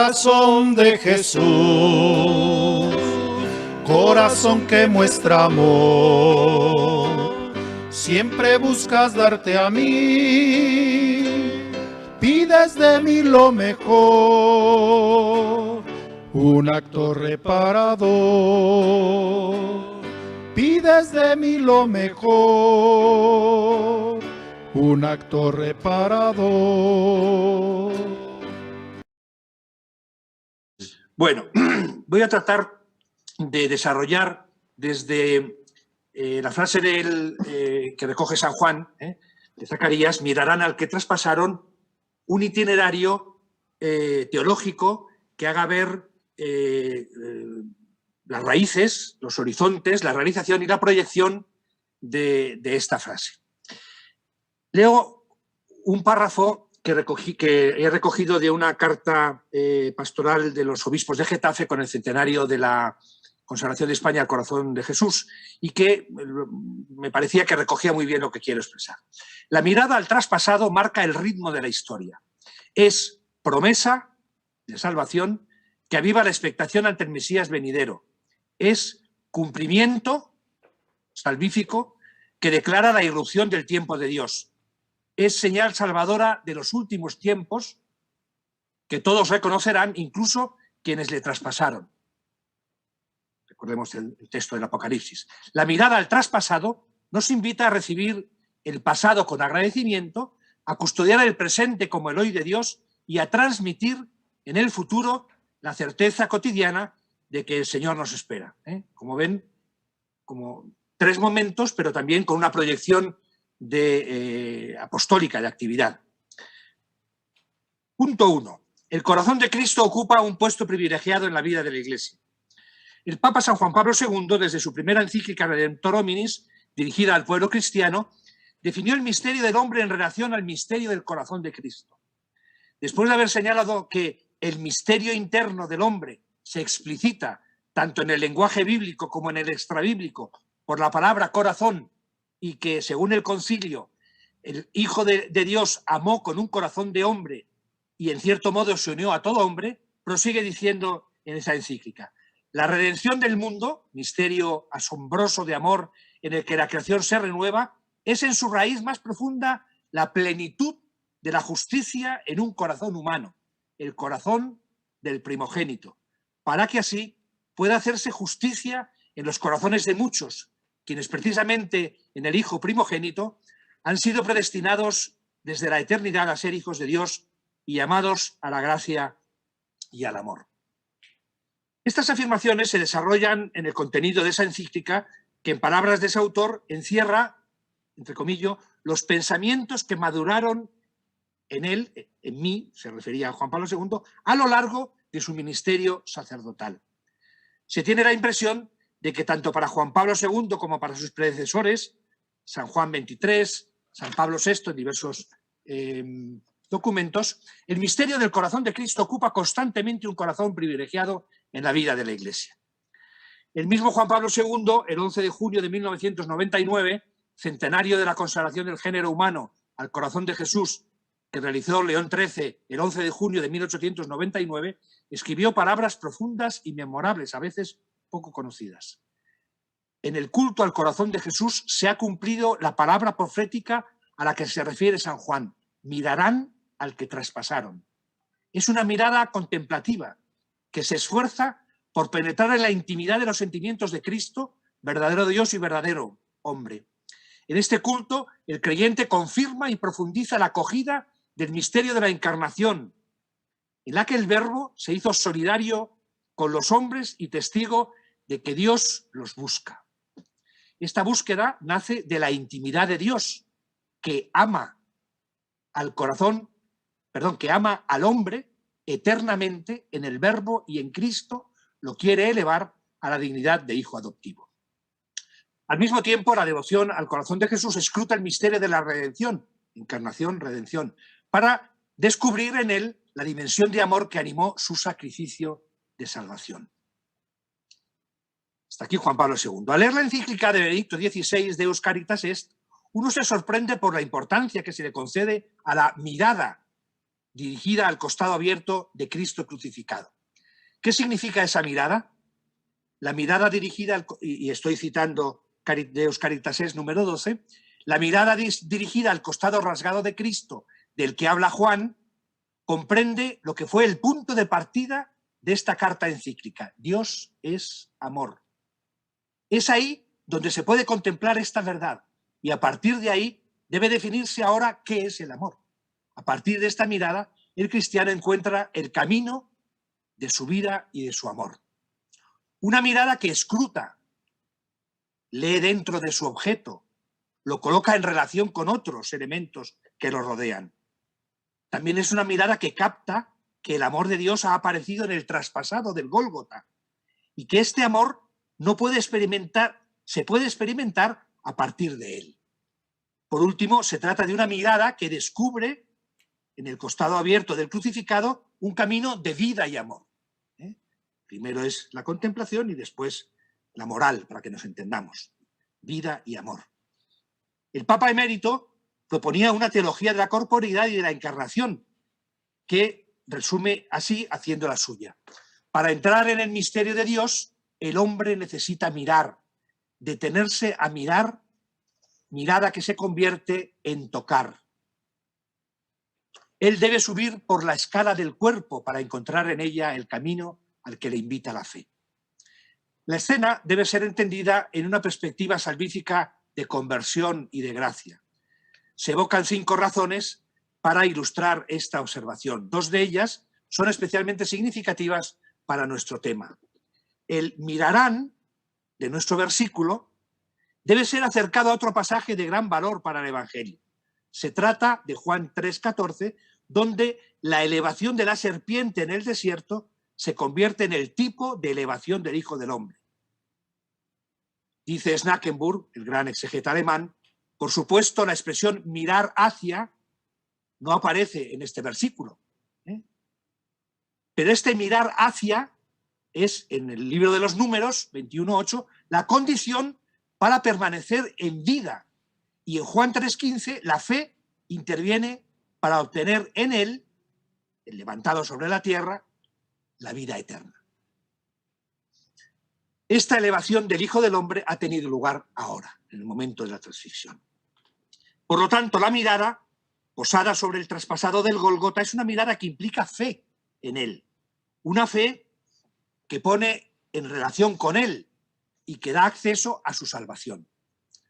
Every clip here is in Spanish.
corazón de Jesús, corazón que muestra amor, siempre buscas darte a mí, pides de mí lo mejor, un acto reparador, pides de mí lo mejor, un acto reparador. Bueno, voy a tratar de desarrollar desde la frase que recoge San Juan, de Zacarías: mirarán al que traspasaron, un itinerario teológico que haga ver las raíces, los horizontes, la realización y la proyección de esta frase. Leo un párrafo que he recogido de una carta pastoral de los obispos de Getafe con el centenario de la consagración de España al corazón de Jesús, y que me parecía que recogía muy bien lo que quiero expresar. La mirada al traspasado marca el ritmo de la historia. Es promesa de salvación que aviva la expectación ante el Mesías venidero. Es cumplimiento salvífico que declara la irrupción del tiempo de Dios. Es señal salvadora de los últimos tiempos que todos reconocerán, incluso quienes le traspasaron. Recordemos el texto del Apocalipsis. La mirada al traspasado nos invita a recibir el pasado con agradecimiento, a custodiar el presente como el hoy de Dios y a transmitir en el futuro la certeza cotidiana de que el Señor nos espera. Como ven, como tres momentos, pero también con una proyección apostólica, de actividad. Punto 1. El corazón de Cristo ocupa un puesto privilegiado en la vida de la Iglesia. El Papa San Juan Pablo II, desde su primera encíclica Redemptor Hominis, dirigida al pueblo cristiano, definió el misterio del hombre en relación al misterio del corazón de Cristo. Después de haber señalado que el misterio interno del hombre se explicita tanto en el lenguaje bíblico como en el extrabíblico por la palabra corazón, y que, según el concilio, el Hijo de Dios amó con un corazón de hombre y en cierto modo se unió a todo hombre, prosigue diciendo en esa encíclica: la redención del mundo, misterio asombroso de amor en el que la creación se renueva, es en su raíz más profunda la plenitud de la justicia en un corazón humano, el corazón del primogénito, para que así pueda hacerse justicia en los corazones de muchos, quienes precisamente en el Hijo primogénito han sido predestinados desde la eternidad a ser hijos de Dios y llamados a la gracia y al amor. Estas afirmaciones se desarrollan en el contenido de esa encíclica que, en palabras de ese autor, encierra, entre comillas, los pensamientos que maduraron en él, en mí, se refería a Juan Pablo II, a lo largo de su ministerio sacerdotal. Se tiene la impresión de que tanto para Juan Pablo II como para sus predecesores, San Juan XXIII, San Pablo VI, en diversos documentos, el misterio del corazón de Cristo ocupa constantemente un corazón privilegiado en la vida de la Iglesia. El mismo Juan Pablo II, el 11 de junio de 1999, centenario de la consagración del género humano al corazón de Jesús, que realizó León XIII el 11 de junio de 1899, escribió palabras profundas y memorables, a veces poco conocidas. En el culto al corazón de Jesús se ha cumplido la palabra profética a la que se refiere San Juan: mirarán al que traspasaron. Es una mirada contemplativa que se esfuerza por penetrar en la intimidad de los sentimientos de Cristo, verdadero Dios y verdadero hombre. En este culto, el creyente confirma y profundiza la acogida del misterio de la encarnación, en la que el Verbo se hizo solidario con los hombres y testigo de que Dios los busca. Esta búsqueda nace de la intimidad de Dios, que ama al hombre eternamente en el Verbo, y en Cristo lo quiere elevar a la dignidad de hijo adoptivo. Al mismo tiempo, la devoción al corazón de Jesús escruta el misterio de la redención, encarnación, redención, para descubrir en él la dimensión de amor que animó su sacrificio de salvación. Hasta aquí Juan Pablo II. Al leer la encíclica de Benedicto XVI, Deus Caritas Est, uno se sorprende por la importancia que se le concede a la mirada dirigida al costado abierto de Cristo crucificado. ¿Qué significa esa mirada? La mirada dirigida, y estoy citando Deus Caritas Est número 12, la mirada dirigida al costado rasgado de Cristo, del que habla Juan, comprende lo que fue el punto de partida de esta carta encíclica. Dios es amor. Es ahí donde se puede contemplar esta verdad, y a partir de ahí debe definirse ahora qué es el amor. A partir de esta mirada, el cristiano encuentra el camino de su vida y de su amor. Una mirada que escruta, lee dentro de su objeto, lo coloca en relación con otros elementos que lo rodean. También es una mirada que capta que el amor de Dios ha aparecido en el traspasado del Gólgota y que este amor se puede experimentar a partir de él. Por último, se trata de una mirada que descubre en el costado abierto del crucificado un camino de vida y amor. Primero es la contemplación y después la moral, para que nos entendamos. Vida y amor. El Papa emérito proponía una teología de la corporeidad y de la encarnación, que resume así haciendo la suya. Para entrar en el misterio de Dios, el hombre necesita mirar, detenerse a mirar, mirada que se convierte en tocar. Él debe subir por la escala del cuerpo para encontrar en ella el camino al que le invita la fe. La escena debe ser entendida en una perspectiva salvífica de conversión y de gracia. Se evocan 5 razones para ilustrar esta observación. 2 de ellas son especialmente significativas para nuestro tema. El mirarán de nuestro versículo debe ser acercado a otro pasaje de gran valor para el Evangelio. Se trata de Juan 3,14, donde la elevación de la serpiente en el desierto se convierte en el tipo de elevación del Hijo del Hombre. Dice Snackenburg, el gran exegeta alemán, por supuesto la expresión mirar hacia no aparece en este versículo. Pero este mirar hacia es, en el libro de los Números, 21:8, la condición para permanecer en vida. Y en Juan 3,15, la fe interviene para obtener en él, el levantado sobre la tierra, la vida eterna. Esta elevación del Hijo del Hombre ha tenido lugar ahora, en el momento de la transfiguración. Por lo tanto, la mirada posada sobre el traspasado del Gólgota es una mirada que implica fe en él. Una fe que pone en relación con él y que da acceso a su salvación.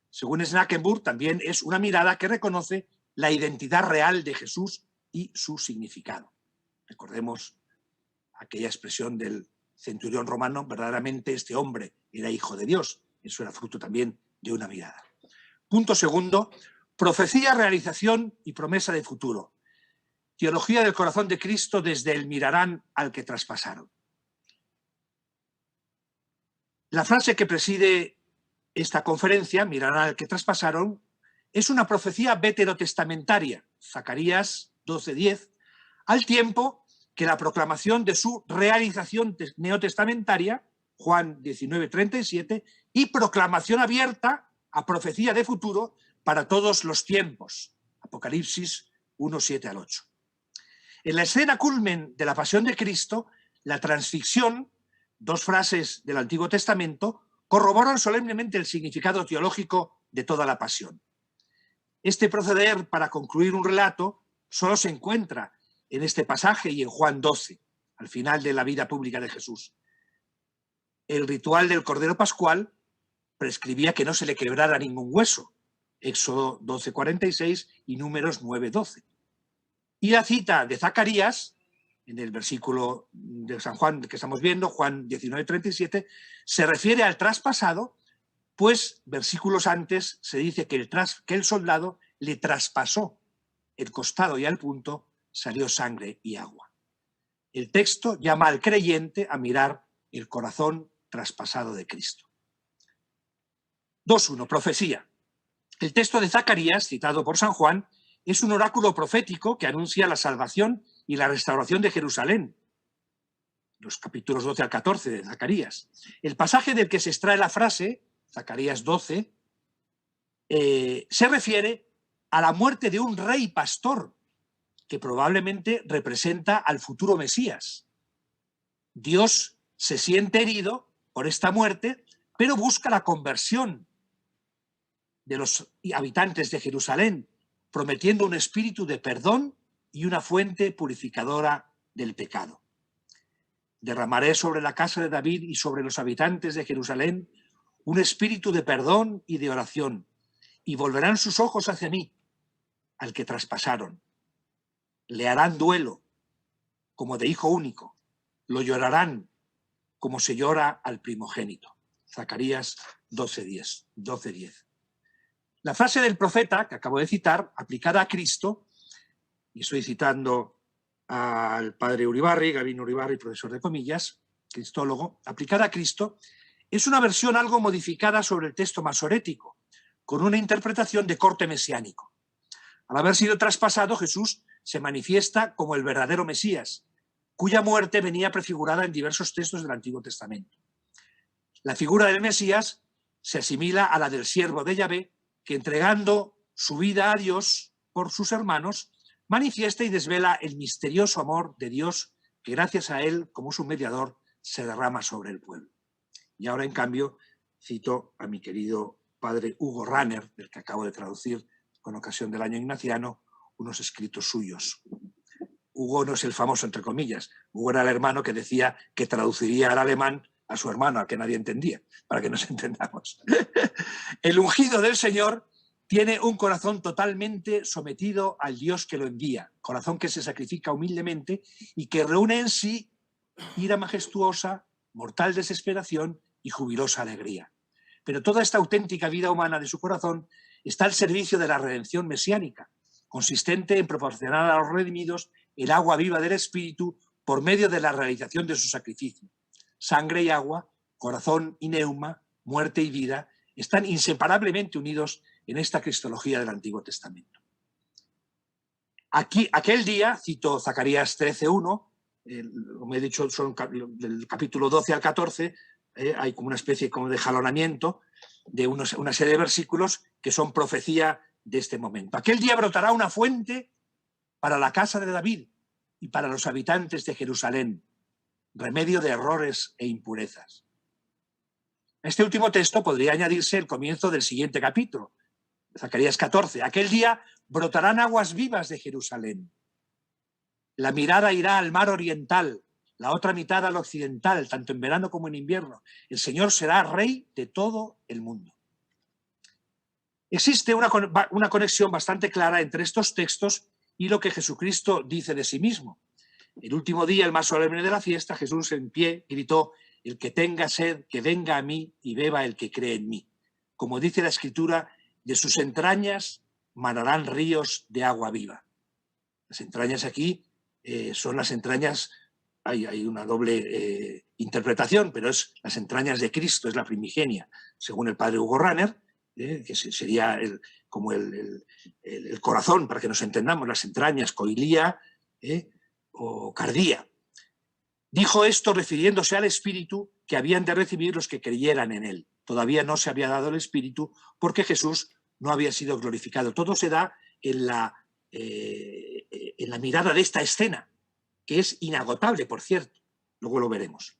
Según Snackenburg, también es una mirada que reconoce la identidad real de Jesús y su significado. Recordemos aquella expresión del centurión romano, verdaderamente este hombre era hijo de Dios. Eso era fruto también de una mirada. Punto segundo, profecía, realización y promesa de futuro. Teología del corazón de Cristo desde el mirarán al que traspasaron. La frase que preside esta conferencia, mirarán al que traspasaron, es una profecía veterotestamentaria, Zacarías 12:10, al tiempo que la proclamación de su realización neotestamentaria, Juan 19:37, y proclamación abierta a profecía de futuro para todos los tiempos, Apocalipsis 1:7 al 8. En la escena culmen de la pasión de Cristo, la transfixión, 2 frases del Antiguo Testamento, corroboran solemnemente el significado teológico de toda la pasión. Este proceder para concluir un relato solo se encuentra en este pasaje y en Juan 12, al final de la vida pública de Jesús. El ritual del Cordero Pascual prescribía que no se le quebrara ningún hueso, Éxodo 12:46 y Números 9:12. Y la cita de Zacarías, en el versículo de San Juan que estamos viendo, Juan 19:37, se refiere al traspasado, pues versículos antes se dice que el soldado le traspasó el costado y al punto salió sangre y agua. El texto llama al creyente a mirar el corazón traspasado de Cristo. 2.1. Profecía. El texto de Zacarías, citado por San Juan, es un oráculo profético que anuncia la salvación y la restauración de Jerusalén. Los capítulos 12 al 14 de Zacarías. El pasaje del que se extrae la frase, Zacarías 12, se refiere a la muerte de un rey pastor que probablemente representa al futuro Mesías. Dios se siente herido por esta muerte, pero busca la conversión de los habitantes de Jerusalén, prometiendo un espíritu de perdón y una fuente purificadora del pecado. Derramaré sobre la casa de David y sobre los habitantes de Jerusalén un espíritu de perdón y de oración, y volverán sus ojos hacia mí, al que traspasaron. Le harán duelo, como de hijo único. Lo llorarán, como se llora al primogénito. Zacarías 12:10. La frase del profeta que acabo de citar, aplicada a Cristo, y estoy citando al padre Uribarri, Gabino Uribarri, profesor de comillas, cristólogo, aplicada a Cristo, es una versión algo modificada sobre el texto masorético, con una interpretación de corte mesiánico. Al haber sido traspasado, Jesús se manifiesta como el verdadero Mesías, cuya muerte venía prefigurada en diversos textos del Antiguo Testamento. La figura del Mesías se asimila a la del siervo de Yahvé, que entregando su vida a Dios por sus hermanos, manifiesta y desvela el misterioso amor de Dios que gracias a él, como su mediador, se derrama sobre el pueblo. Y ahora, en cambio, cito a mi querido padre Hugo Ranner, del que acabo de traducir con ocasión del año ignaciano, unos escritos suyos. Hugo no es el famoso, entre comillas. Hugo era el hermano que decía que traduciría al alemán a su hermano, al que nadie entendía, para que nos entendamos. El ungido del Señor tiene un corazón totalmente sometido al Dios que lo envía, corazón que se sacrifica humildemente y que reúne en sí ira majestuosa, mortal desesperación y jubilosa alegría. Pero toda esta auténtica vida humana de su corazón está al servicio de la redención mesiánica, consistente en proporcionar a los redimidos el agua viva del Espíritu por medio de la realización de su sacrificio. Sangre y agua, corazón y neuma, muerte y vida, están inseparablemente unidos en esta cristología del Antiguo Testamento. Aquel día, cito Zacarías 13:1, como he dicho, son del capítulo 12 al 14, hay como una especie como de jalonamiento de una serie de versículos que son profecía de este momento. Aquel día brotará una fuente para la casa de David y para los habitantes de Jerusalén, remedio de errores e impurezas. A este último texto podría añadirse el comienzo del siguiente capítulo, Zacarías 14. Aquel día brotarán aguas vivas de Jerusalén. La mirada irá al mar oriental, la otra mitad al occidental, tanto en verano como en invierno. El Señor será rey de todo el mundo. Existe una conexión bastante clara entre estos textos y lo que Jesucristo dice de sí mismo. El último día, el más solemne de la fiesta, Jesús en pie gritó: el que tenga sed, que venga a mí y beba el que cree en mí. Como dice la Escritura, de sus entrañas manarán ríos de agua viva. Las entrañas aquí son las entrañas, hay una doble interpretación, pero es las entrañas de Cristo, es la primigenia, según el padre Hugo Ranner, que sería como el corazón, para que nos entendamos, las entrañas, coilía o cardía. Dijo esto refiriéndose al Espíritu que habían de recibir los que creyeran en él. Todavía no se había dado el Espíritu porque Jesús no había sido glorificado. Todo se da en la mirada de esta escena, que es inagotable, por cierto. Luego lo veremos.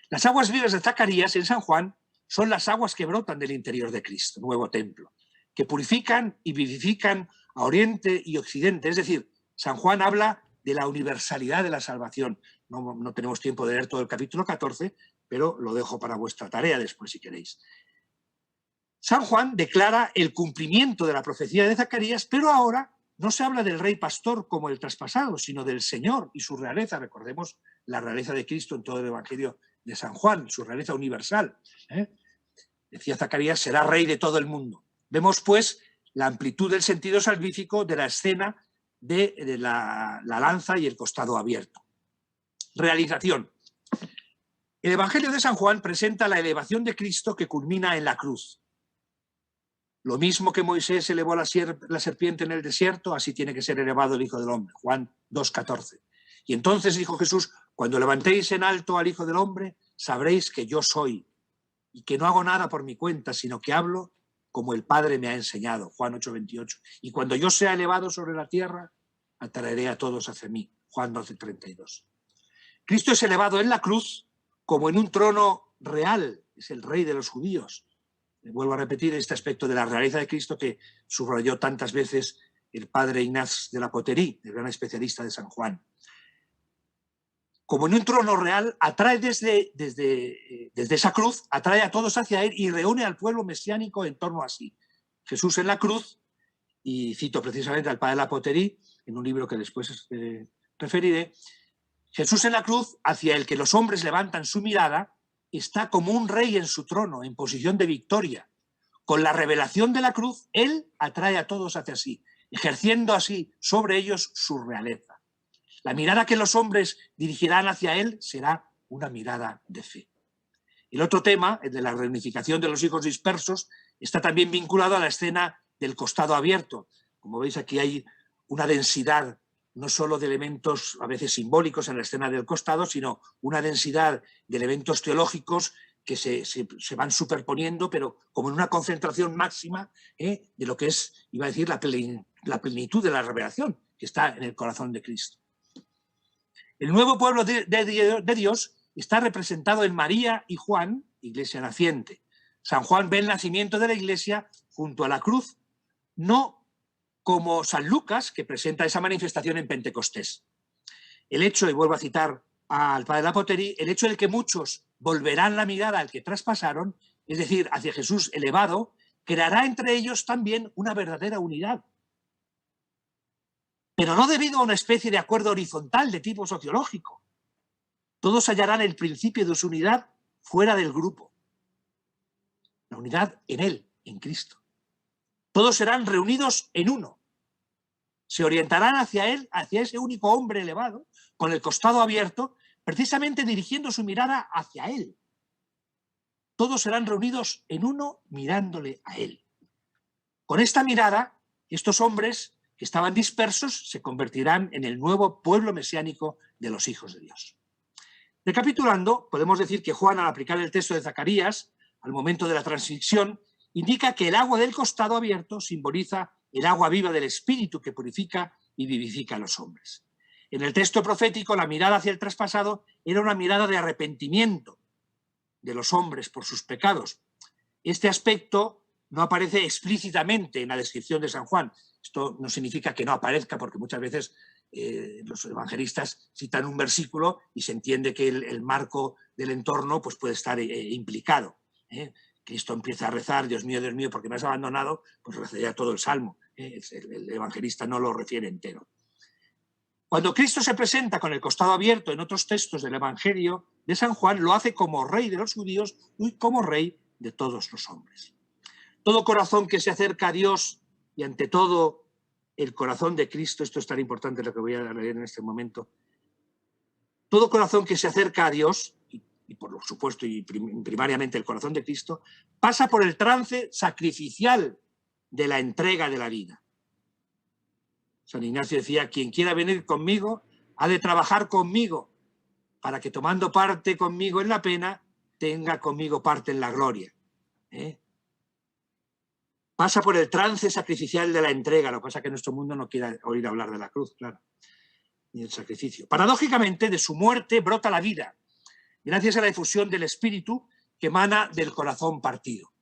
Las aguas vivas de Zacarías en San Juan son las aguas que brotan del interior de Cristo, nuevo templo, que purifican y vivifican a Oriente y Occidente. Es decir, San Juan habla de la universalidad de la salvación. No tenemos tiempo de leer todo el capítulo 14, pero lo dejo para vuestra tarea después, si queréis. San Juan declara el cumplimiento de la profecía de Zacarías, pero ahora no se habla del rey pastor como el traspasado, sino del Señor y su realeza. Recordemos la realeza de Cristo en todo el Evangelio de San Juan, su realeza universal. Decía Zacarías, será rey de todo el mundo. Vemos, pues, la amplitud del sentido salvífico de la escena de la lanza y el costado abierto. Realización. El Evangelio de San Juan presenta la elevación de Cristo que culmina en la cruz. Lo mismo que Moisés elevó la serpiente en el desierto, así tiene que ser elevado el Hijo del Hombre. Juan 2:14. Y entonces dijo Jesús, cuando levantéis en alto al Hijo del Hombre, sabréis que yo soy, y que no hago nada por mi cuenta, sino que hablo como el Padre me ha enseñado. Juan 8:28. Y cuando yo sea elevado sobre la tierra, atraeré a todos hacia mí. Juan 12:32. Cristo es elevado en la cruz como en un trono real, es el rey de los judíos. Vuelvo a repetir este aspecto de la realeza de Cristo que subrayó tantas veces el padre Ignaz de la Poterie, el gran especialista de San Juan. Como en un trono real, atrae desde esa cruz, atrae a todos hacia él y reúne al pueblo mesiánico en torno a sí. Jesús en la cruz, y cito precisamente al padre de la Poterie, en un libro que después referiré, Jesús en la cruz, hacia el que los hombres levantan su mirada, está como un rey en su trono, en posición de victoria. Con la revelación de la cruz, él atrae a todos hacia sí, ejerciendo así sobre ellos su realeza. La mirada que los hombres dirigirán hacia él será una mirada de fe. El otro tema, el de la reunificación de los hijos dispersos, está también vinculado a la escena del costado abierto. Como veis, aquí hay una densidad no solo de elementos a veces simbólicos en la escena del costado, sino una densidad de elementos teológicos que se van superponiendo, pero como en una concentración máxima de lo que es, iba a decir, la plenitud de la revelación que está en el corazón de Cristo. El nuevo pueblo de Dios está representado en María y Juan, iglesia naciente. San Juan ve el nacimiento de la iglesia junto a la cruz, no como San Lucas, que presenta esa manifestación en Pentecostés. El hecho, y vuelvo a citar al padre de la Poterie, el hecho de que muchos volverán la mirada al que traspasaron, es decir, hacia Jesús elevado, creará entre ellos también una verdadera unidad. Pero no debido a una especie de acuerdo horizontal de tipo sociológico. Todos hallarán el principio de su unidad fuera del grupo. La unidad en Él, en Cristo. Todos serán reunidos en uno. Se orientarán hacia Él, hacia ese único hombre elevado, con el costado abierto, precisamente dirigiendo su mirada hacia Él. Todos serán reunidos en uno mirándole a Él. Con esta mirada, estos hombres que estaban dispersos se convertirán en el nuevo pueblo mesiánico de los hijos de Dios. Recapitulando, podemos decir que Juan, al aplicar el texto de Zacarías, al momento de la transición, indica que el agua del costado abierto simboliza el agua viva del Espíritu que purifica y vivifica a los hombres. En el texto profético, la mirada hacia el traspasado era una mirada de arrepentimiento de los hombres por sus pecados. Este aspecto no aparece explícitamente en la descripción de San Juan. Esto no significa que no aparezca, porque muchas veces los evangelistas citan un versículo y se entiende que el marco del entorno pues, puede estar implicado. Cristo empieza a rezar, Dios mío, ¿por qué me has abandonado? Pues rezaría todo el Salmo. El evangelista no lo refiere entero. Cuando Cristo se presenta con el costado abierto en otros textos del Evangelio de San Juan, lo hace como rey de los judíos y como rey de todos los hombres. Todo corazón que se acerca a Dios y ante todo el corazón de Cristo, esto es tan importante lo que voy a leer en este momento, todo corazón que se acerca a Dios, y por supuesto y primariamente el corazón de Cristo, pasa por el trance sacrificial de la entrega de la vida. San Ignacio decía, quien quiera venir conmigo ha de trabajar conmigo para que tomando parte conmigo en la pena, tenga conmigo parte en la gloria. Pasa por el trance sacrificial de la entrega, lo que pasa es que nuestro mundo no quiere oír hablar de la cruz, claro, ni del sacrificio. Paradójicamente, de su muerte brota la vida, gracias a la difusión del Espíritu que emana del corazón partido.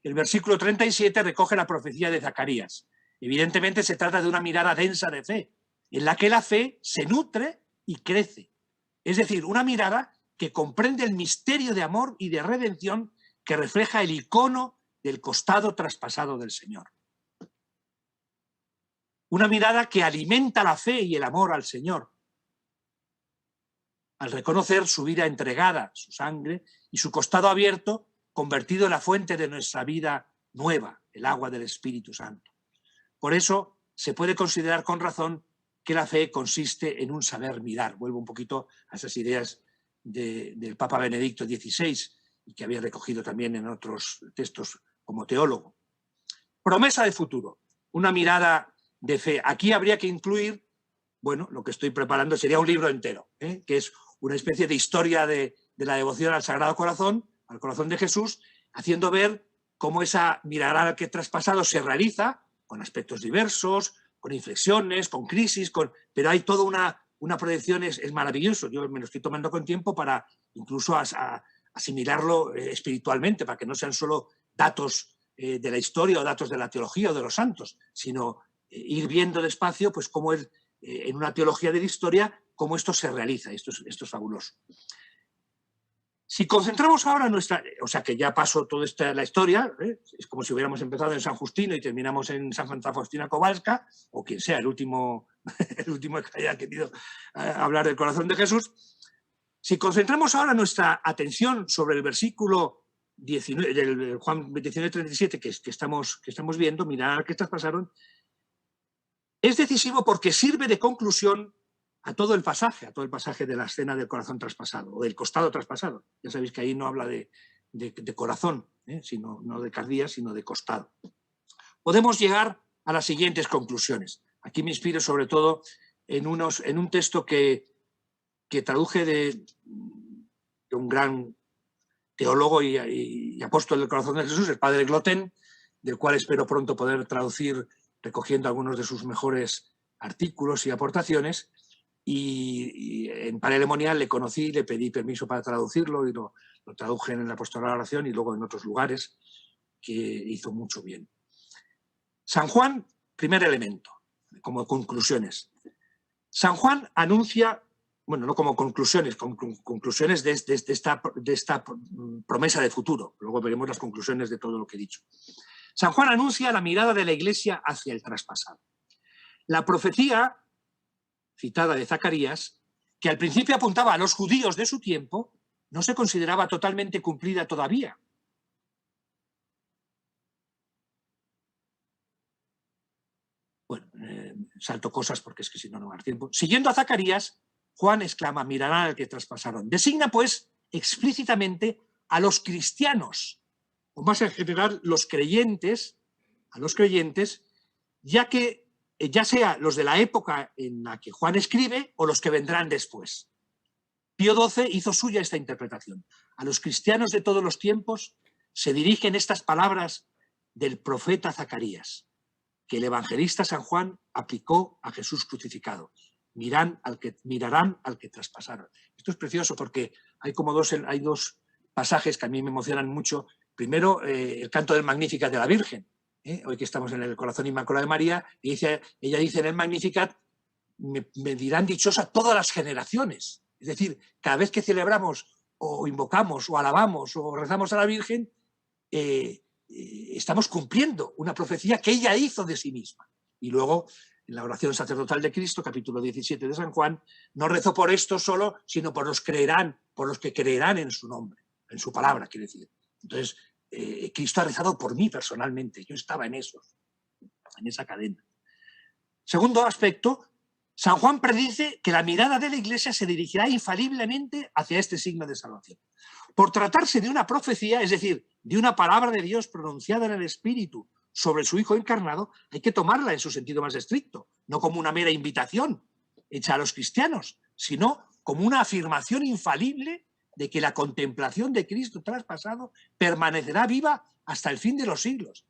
El versículo 37 recoge la profecía de Zacarías. Evidentemente se trata de una mirada densa de fe, en la que la fe se nutre y crece. Es decir, una mirada que comprende el misterio de amor y de redención que refleja el icono del costado traspasado del Señor. Una mirada que alimenta la fe y el amor al Señor, al reconocer su vida entregada, su sangre, y su costado abierto, convertido en la fuente de nuestra vida nueva, el agua del Espíritu Santo. Por eso se puede considerar con razón que la fe consiste en un saber mirar. Vuelvo un poquito a esas ideas del Papa Benedicto XVI y que había recogido también en otros textos como teólogo. Promesa de futuro, una mirada de fe. Aquí habría que incluir, bueno, lo que estoy preparando sería un libro entero, que es una especie de historia de la devoción al Sagrado Corazón, al corazón de Jesús, haciendo ver cómo esa mirada que traspasado se realiza con aspectos diversos, con inflexiones, con crisis, pero hay toda una proyección, es maravilloso. Yo me lo estoy tomando con tiempo para incluso asimilarlo espiritualmente, para que no sean solo datos de la historia o datos de la teología o de los santos, sino ir viendo despacio pues cómo en una teología de la historia, cómo esto se realiza. Esto es fabuloso. Si concentramos ahora o sea que ya pasó toda la historia, es como si hubiéramos empezado en San Justino y terminamos en Santa Faustina Kowalska, o quien sea, el último que haya querido hablar del corazón de Jesús. Si concentramos ahora nuestra atención sobre el versículo 19, del Juan 19:37 que estamos viendo, mirad qué traspasaron, es decisivo porque sirve de conclusión a todo el pasaje de la escena del corazón traspasado, o del costado traspasado. Ya sabéis que ahí no habla de corazón, no de cardía, sino de costado. Podemos llegar a las siguientes conclusiones. Aquí me inspiro sobre todo en un texto que traduje de un gran teólogo y apóstol del corazón de Jesús, el padre Gloten, del cual espero pronto poder traducir recogiendo algunos de sus mejores artículos y aportaciones. Y en Panelemonial le conocí, le pedí permiso para traducirlo y lo traduje en el Apostolado de la Oración y luego en otros lugares, que hizo mucho bien. San Juan, primer elemento, como conclusiones. San Juan anuncia, bueno, no como conclusiones, conclusiones de esta promesa de futuro. Luego veremos las conclusiones de todo lo que he dicho. San Juan anuncia la mirada de la Iglesia hacia el traspasado. La profecía citada de Zacarías, que al principio apuntaba a los judíos de su tiempo, no se consideraba totalmente cumplida todavía. Bueno, salto cosas porque es que si no, no va a dar tiempo. Siguiendo a Zacarías, Juan exclama, mirarán al que traspasaron. Designa, pues, explícitamente a los cristianos, o más en general los creyentes, a los creyentes, ya sea los de la época en la que Juan escribe o los que vendrán después. Pío XII hizo suya esta interpretación. A los cristianos de todos los tiempos se dirigen estas palabras del profeta Zacarías, que el evangelista San Juan aplicó a Jesús crucificado. Mirarán al que traspasaron. Esto es precioso porque hay dos pasajes que a mí me emocionan mucho. Primero, el canto del Magnificat de la Virgen. Hoy que estamos en el corazón inmaculado de María, ella dice en el Magnificat, me dirán dichosa todas las generaciones. Es decir, cada vez que celebramos o invocamos o alabamos o rezamos a la Virgen, estamos cumpliendo una profecía que ella hizo de sí misma. Y luego, en la oración sacerdotal de Cristo, capítulo 17 de San Juan, no rezó por esto solo, sino por los que creerán en su nombre, en su palabra, quiere decir. Entonces, Cristo ha rezado por mí personalmente, yo estaba en esa cadena. Segundo aspecto, San Juan predice que la mirada de la Iglesia se dirigirá infaliblemente hacia este signo de salvación. Por tratarse de una profecía, es decir, de una palabra de Dios pronunciada en el Espíritu sobre su Hijo encarnado, hay que tomarla en su sentido más estricto, no como una mera invitación hecha a los cristianos, sino como una afirmación infalible de que la contemplación de Cristo traspasado permanecerá viva hasta el fin de los siglos.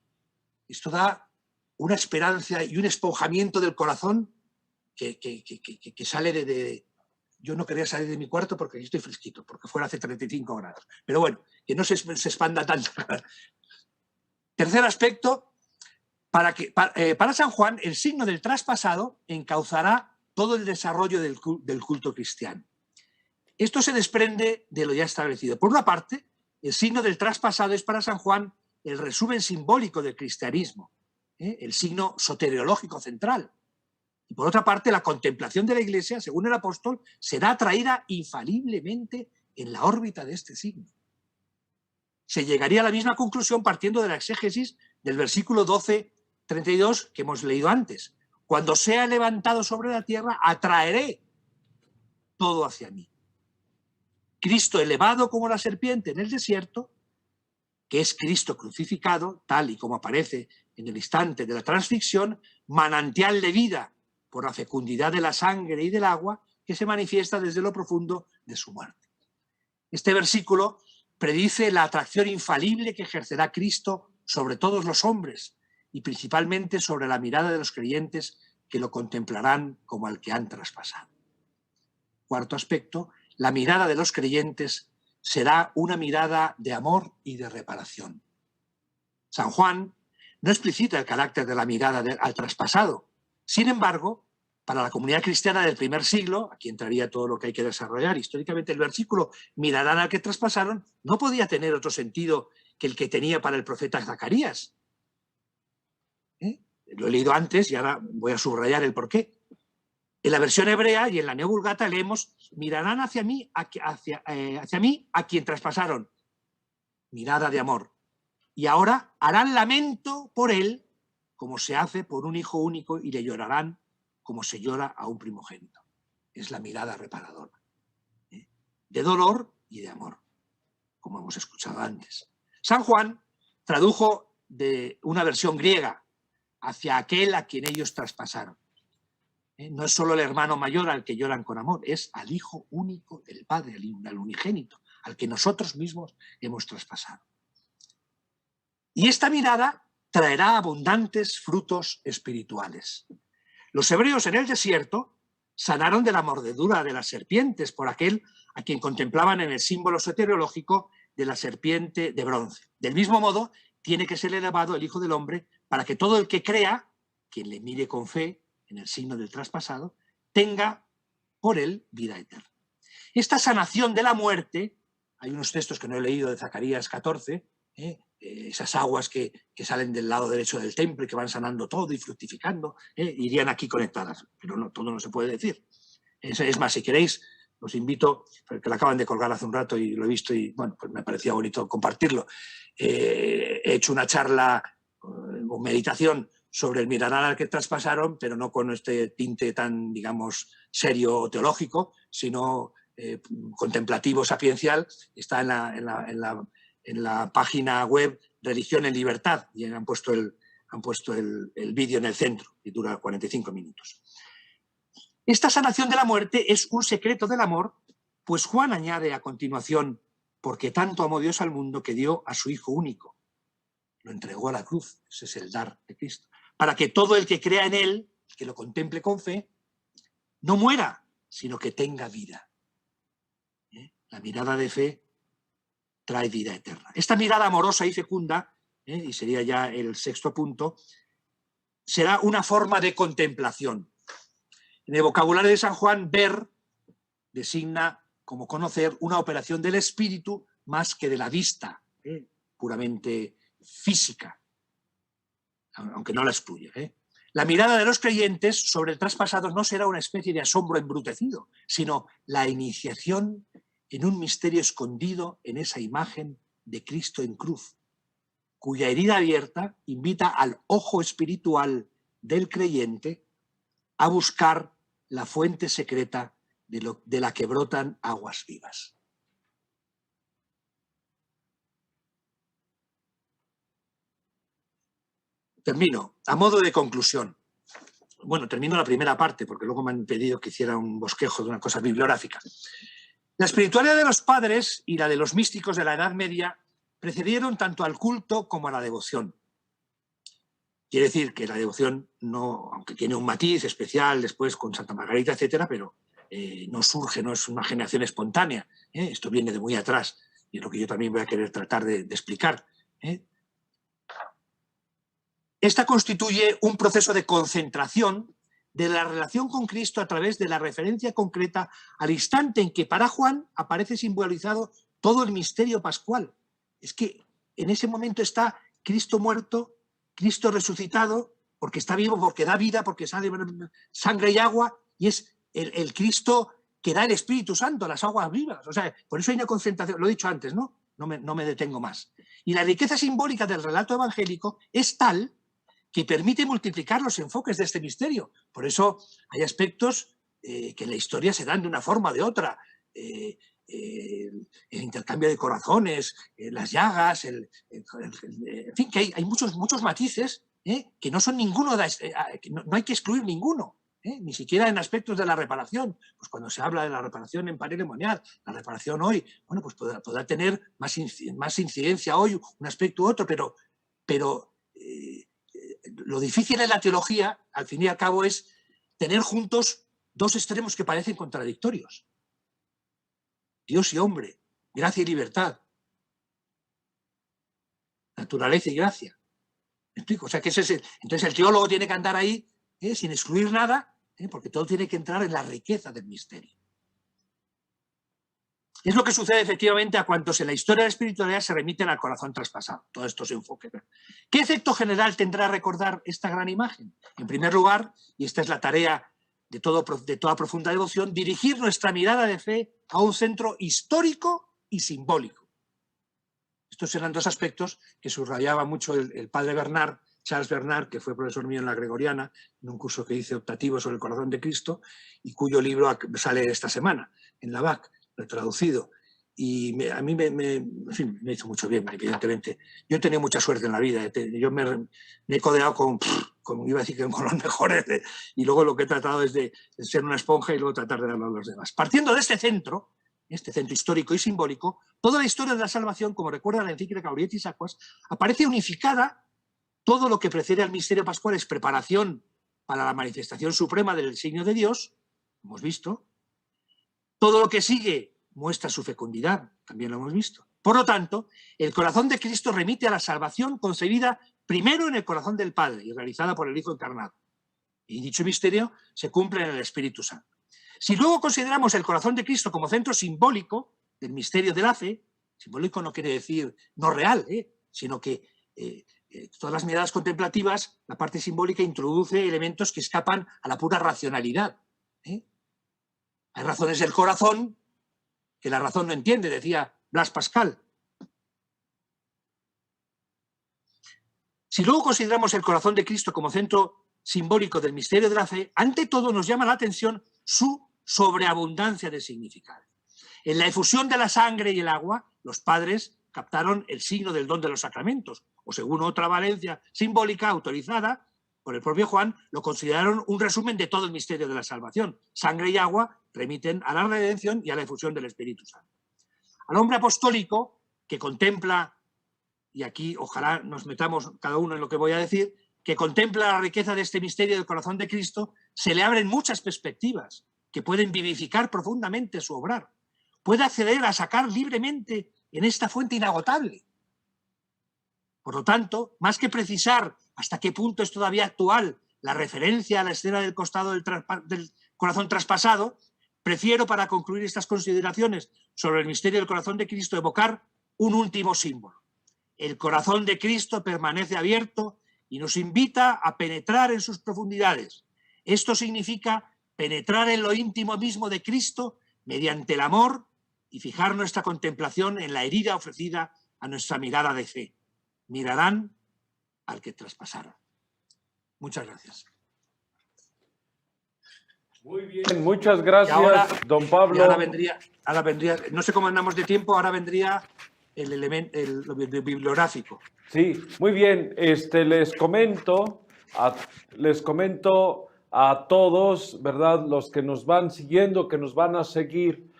Esto da una esperanza y un esponjamiento del corazón que sale de... Yo no quería salir de mi cuarto porque aquí estoy fresquito, porque fuera hace 35 grados. Pero bueno, que no se expanda tanto. Tercer aspecto, para San Juan, el signo del traspasado encauzará todo el desarrollo del culto cristiano. Esto se desprende de lo ya establecido. Por una parte, el signo del traspasado es para San Juan el resumen simbólico del cristianismo, el signo soteriológico central. Y por otra parte, la contemplación de la Iglesia, según el apóstol, será atraída infaliblemente en la órbita de este signo. Se llegaría a la misma conclusión partiendo de la exégesis del versículo 12:32 que hemos leído antes. Cuando sea levantado sobre la tierra, atraeré todo hacia mí. Cristo elevado como la serpiente en el desierto, que es Cristo crucificado, tal y como aparece en el instante de la transfixión, manantial de vida por la fecundidad de la sangre y del agua que se manifiesta desde lo profundo de su muerte. Este versículo predice la atracción infalible que ejercerá Cristo sobre todos los hombres y principalmente sobre la mirada de los creyentes que lo contemplarán como al que han traspasado. Cuarto aspecto, la mirada de los creyentes será una mirada de amor y de reparación. San Juan no explicita el carácter de la mirada al traspasado. Sin embargo, para la comunidad cristiana del primer siglo, aquí entraría todo lo que hay que desarrollar históricamente, el versículo mirarán al que traspasaron no podía tener otro sentido que el que tenía para el profeta Zacarías. Lo he leído antes y ahora voy a subrayar el porqué. En la versión hebrea y en la Neovulgata leemos: mirarán hacia mí a quien traspasaron. Mirada de amor. Y ahora harán lamento por él, como se hace por un hijo único, y le llorarán como se llora a un primogénito. Es la mirada reparadora, de dolor y de amor, como hemos escuchado antes. San Juan tradujo de una versión griega: hacia aquel a quien ellos traspasaron. No es solo el hermano mayor al que lloran con amor, es al hijo único del Padre, al unigénito, al que nosotros mismos hemos traspasado. Y esta mirada traerá abundantes frutos espirituales. Los hebreos en el desierto sanaron de la mordedura de las serpientes por aquel a quien contemplaban en el símbolo soteriológico de la serpiente de bronce. Del mismo modo, tiene que ser elevado el Hijo del Hombre para que todo el que crea, quien le mire con fe en el signo del traspasado, tenga por él vida eterna. Esta sanación de la muerte, hay unos textos que no he leído de Zacarías 14, esas aguas que salen del lado derecho del templo y que van sanando todo y fructificando, irían aquí conectadas, pero no, todo no se puede decir. Es más, si queréis, os invito, porque lo acaban de colgar hace un rato y lo he visto y bueno, pues me parecía bonito compartirlo. He hecho una charla o meditación sobre el mirarán al que traspasaron, pero no con este tinte tan, digamos, serio o teológico, sino contemplativo, sapiencial. Está en la página web Religión en Libertad y han puesto el vídeo en el centro y dura 45 minutos. Esta sanación de la muerte es un secreto del amor, pues Juan añade a continuación: porque tanto amó Dios al mundo que dio a su Hijo único. Lo entregó a la cruz, ese es el dar de Cristo, para que todo el que crea en él, que lo contemple con fe, no muera, sino que tenga vida. La mirada de fe trae vida eterna. Esta mirada amorosa y fecunda, y sería ya el sexto punto, será una forma de contemplación. En el vocabulario de San Juan, ver designa como conocer una operación del espíritu más que de la vista, puramente física, aunque no la excluye. La mirada de los creyentes sobre el traspasado no será una especie de asombro embrutecido, sino la iniciación en un misterio escondido en esa imagen de Cristo en cruz, cuya herida abierta invita al ojo espiritual del creyente a buscar la fuente secreta de la que brotan aguas vivas. Termino, a modo de conclusión. Bueno, termino la primera parte, porque luego me han pedido que hiciera un bosquejo de una cosa bibliográfica. La espiritualidad de los padres y la de los místicos de la Edad Media precedieron tanto al culto como a la devoción. Quiere decir que la devoción, no, aunque tiene un matiz especial después con Santa Margarita, etcétera, pero no surge, no es una generación espontánea. Esto viene de muy atrás y es lo que yo también voy a querer tratar de explicar. Esta constituye un proceso de concentración de la relación con Cristo a través de la referencia concreta al instante en que para Juan aparece simbolizado todo el misterio pascual. Es que en ese momento está Cristo muerto, Cristo resucitado, porque está vivo, porque da vida, porque sale sangre y agua, y es el Cristo que da el Espíritu Santo, las aguas vivas. O sea, por eso hay una concentración, lo he dicho antes, ¿no? No me detengo más. Y la riqueza simbólica del relato evangélico es tal que permite multiplicar los enfoques de este misterio. Por eso hay aspectos que en la historia se dan de una forma o de otra. El intercambio de corazones, las llagas, en fin, que hay muchos matices que no son ninguno, no hay que excluir ninguno, ni siquiera en aspectos de la reparación. Pues cuando se habla de la reparación en parelemonial, la reparación hoy, bueno, pues podrá tener más incidencia hoy un aspecto u otro, pero lo difícil en la teología, al fin y al cabo, es tener juntos dos extremos que parecen contradictorios. Dios y hombre, gracia y libertad, naturaleza y gracia. ¿Me explico? O sea, que entonces el teólogo tiene que andar ahí sin excluir nada, porque todo tiene que entrar en la riqueza del misterio. Es lo que sucede efectivamente a cuantos en la historia de la espiritualidad se remiten al corazón traspasado. Todos estos enfoques. ¿Qué efecto general tendrá recordar esta gran imagen? En primer lugar, y esta es la tarea de toda profunda devoción, dirigir nuestra mirada de fe a un centro histórico y simbólico. Estos eran dos aspectos que subrayaba mucho el padre Bernard, Charles Bernard, que fue profesor mío en la Gregoriana, en un curso que hice optativo sobre el corazón de Cristo, y cuyo libro sale esta semana en la BAC, traducido. Y a mí en fin, me hizo mucho bien, evidentemente. Yo he tenido mucha suerte en la vida. Yo me he codeado iba a decir que con los mejores, y luego lo que he tratado es de ser una esponja y luego tratar de darlo a los demás. Partiendo de este centro histórico y simbólico, toda la historia de la salvación, como recuerda la encíclica Aurietis Aquas, aparece unificada. Todo lo que precede al misterio pascual es preparación para la manifestación suprema del signo de Dios, hemos visto. Todo lo que sigue muestra su fecundidad, también lo hemos visto. Por lo tanto, el corazón de Cristo remite a la salvación concebida primero en el corazón del Padre y realizada por el Hijo encarnado. Y dicho misterio se cumple en el Espíritu Santo. Si luego consideramos el corazón de Cristo como centro simbólico del misterio de la fe, simbólico no quiere decir no real, sino que todas las miradas contemplativas, la parte simbólica introduce elementos que escapan a la pura racionalidad. Hay razones del corazón que la razón no entiende, decía Blas Pascal. Si luego consideramos el corazón de Cristo como centro simbólico del misterio de la fe, ante todo nos llama la atención su sobreabundancia de significado. En la efusión de la sangre y el agua, los padres captaron el signo del don de los sacramentos, o según otra valencia simbólica autorizada por el propio Juan, lo consideraron un resumen de todo el misterio de la salvación. Sangre y agua remiten a la redención y a la efusión del Espíritu Santo. Al hombre apostólico que contempla, y aquí ojalá nos metamos cada uno en lo que voy a decir, que contempla la riqueza de este misterio del corazón de Cristo, se le abren muchas perspectivas que pueden vivificar profundamente su obrar. Puede acceder a sacar libremente en esta fuente inagotable. Por lo tanto, más que precisar hasta qué punto es todavía actual la referencia a la escena del costado del corazón traspasado, prefiero, para concluir estas consideraciones sobre el misterio del corazón de Cristo, evocar un último símbolo. El corazón de Cristo permanece abierto y nos invita a penetrar en sus profundidades. Esto significa penetrar en lo íntimo mismo de Cristo mediante el amor y fijar nuestra contemplación en la herida ofrecida a nuestra mirada de fe. Mirarán al que traspasara. Muchas gracias. Muy bien, muchas gracias, don Pablo. Ahora vendría, no sé cómo andamos de tiempo, ahora vendría lo bibliográfico. Sí, muy bien. Les comento a todos, ¿verdad? Los que nos van siguiendo, que nos van a seguir.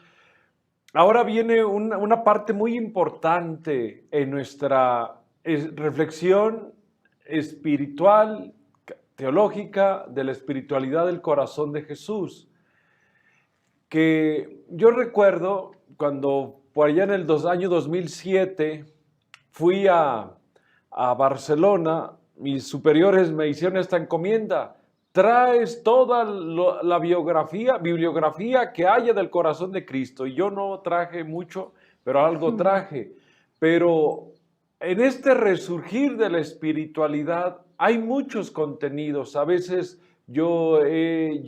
Ahora viene una parte muy importante en nuestra reflexión espiritual, teológica, de la espiritualidad del corazón de Jesús. Que yo recuerdo cuando por allá en el año 2007 fui a Barcelona, mis superiores me hicieron esta encomienda: traes toda la bibliografía que haya del corazón de Cristo. Y yo no traje mucho, pero algo traje. Pero en este resurgir de la espiritualidad hay muchos contenidos. A veces yo he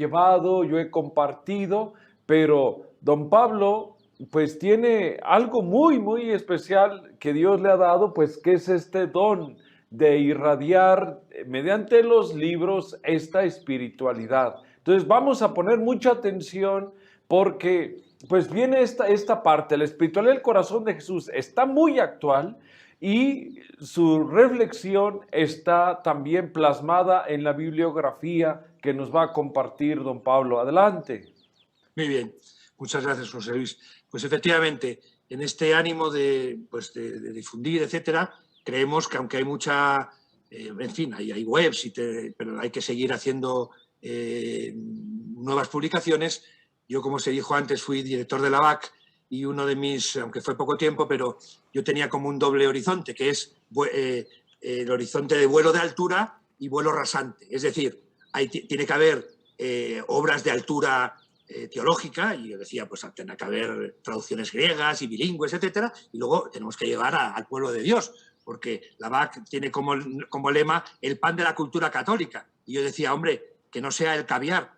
compartido, pero don Pablo pues tiene algo muy, muy especial que Dios le ha dado, pues que es este don de irradiar mediante los libros esta espiritualidad. Entonces vamos a poner mucha atención porque pues viene esta parte, la espiritualidad del corazón de Jesús está muy actual y su reflexión está también plasmada en la bibliografía que nos va a compartir don Pablo. Adelante. Muy bien, muchas gracias, José Luis. Pues efectivamente, en este ánimo de difundir, etcétera, creemos que aunque hay mucha, en fin, hay webs, pero hay que seguir haciendo nuevas publicaciones. Yo, como se dijo antes, fui director de la BAC y uno de mis, aunque fue poco tiempo, pero yo tenía como un doble horizonte, que es el horizonte de vuelo de altura y vuelo rasante. Es decir, tiene que haber obras de altura teológica, y yo decía, pues tendrá que haber traducciones griegas y bilingües, etcétera, y luego tenemos que llegar al pueblo de Dios, porque la BAC tiene como lema el pan de la cultura católica. Y yo decía, hombre, que no sea el caviar.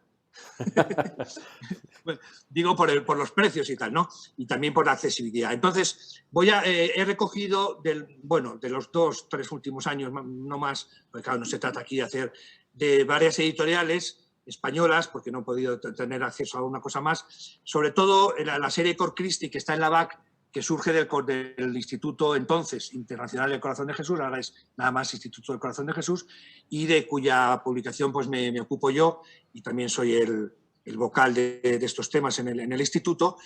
Digo por los precios y tal, ¿no? Y también por la accesibilidad. Entonces, he recogido de los 2-3 últimos años, no más, porque claro, no se trata aquí de hacer, de varias editoriales españolas, porque no he podido tener acceso a una cosa más, sobre todo la serie Cor Christi, que está en la BAC, que surge del Instituto entonces Internacional del Corazón de Jesús, ahora es nada más Instituto del Corazón de Jesús, y de cuya publicación pues me ocupo yo, y también soy el vocal de estos temas en el instituto.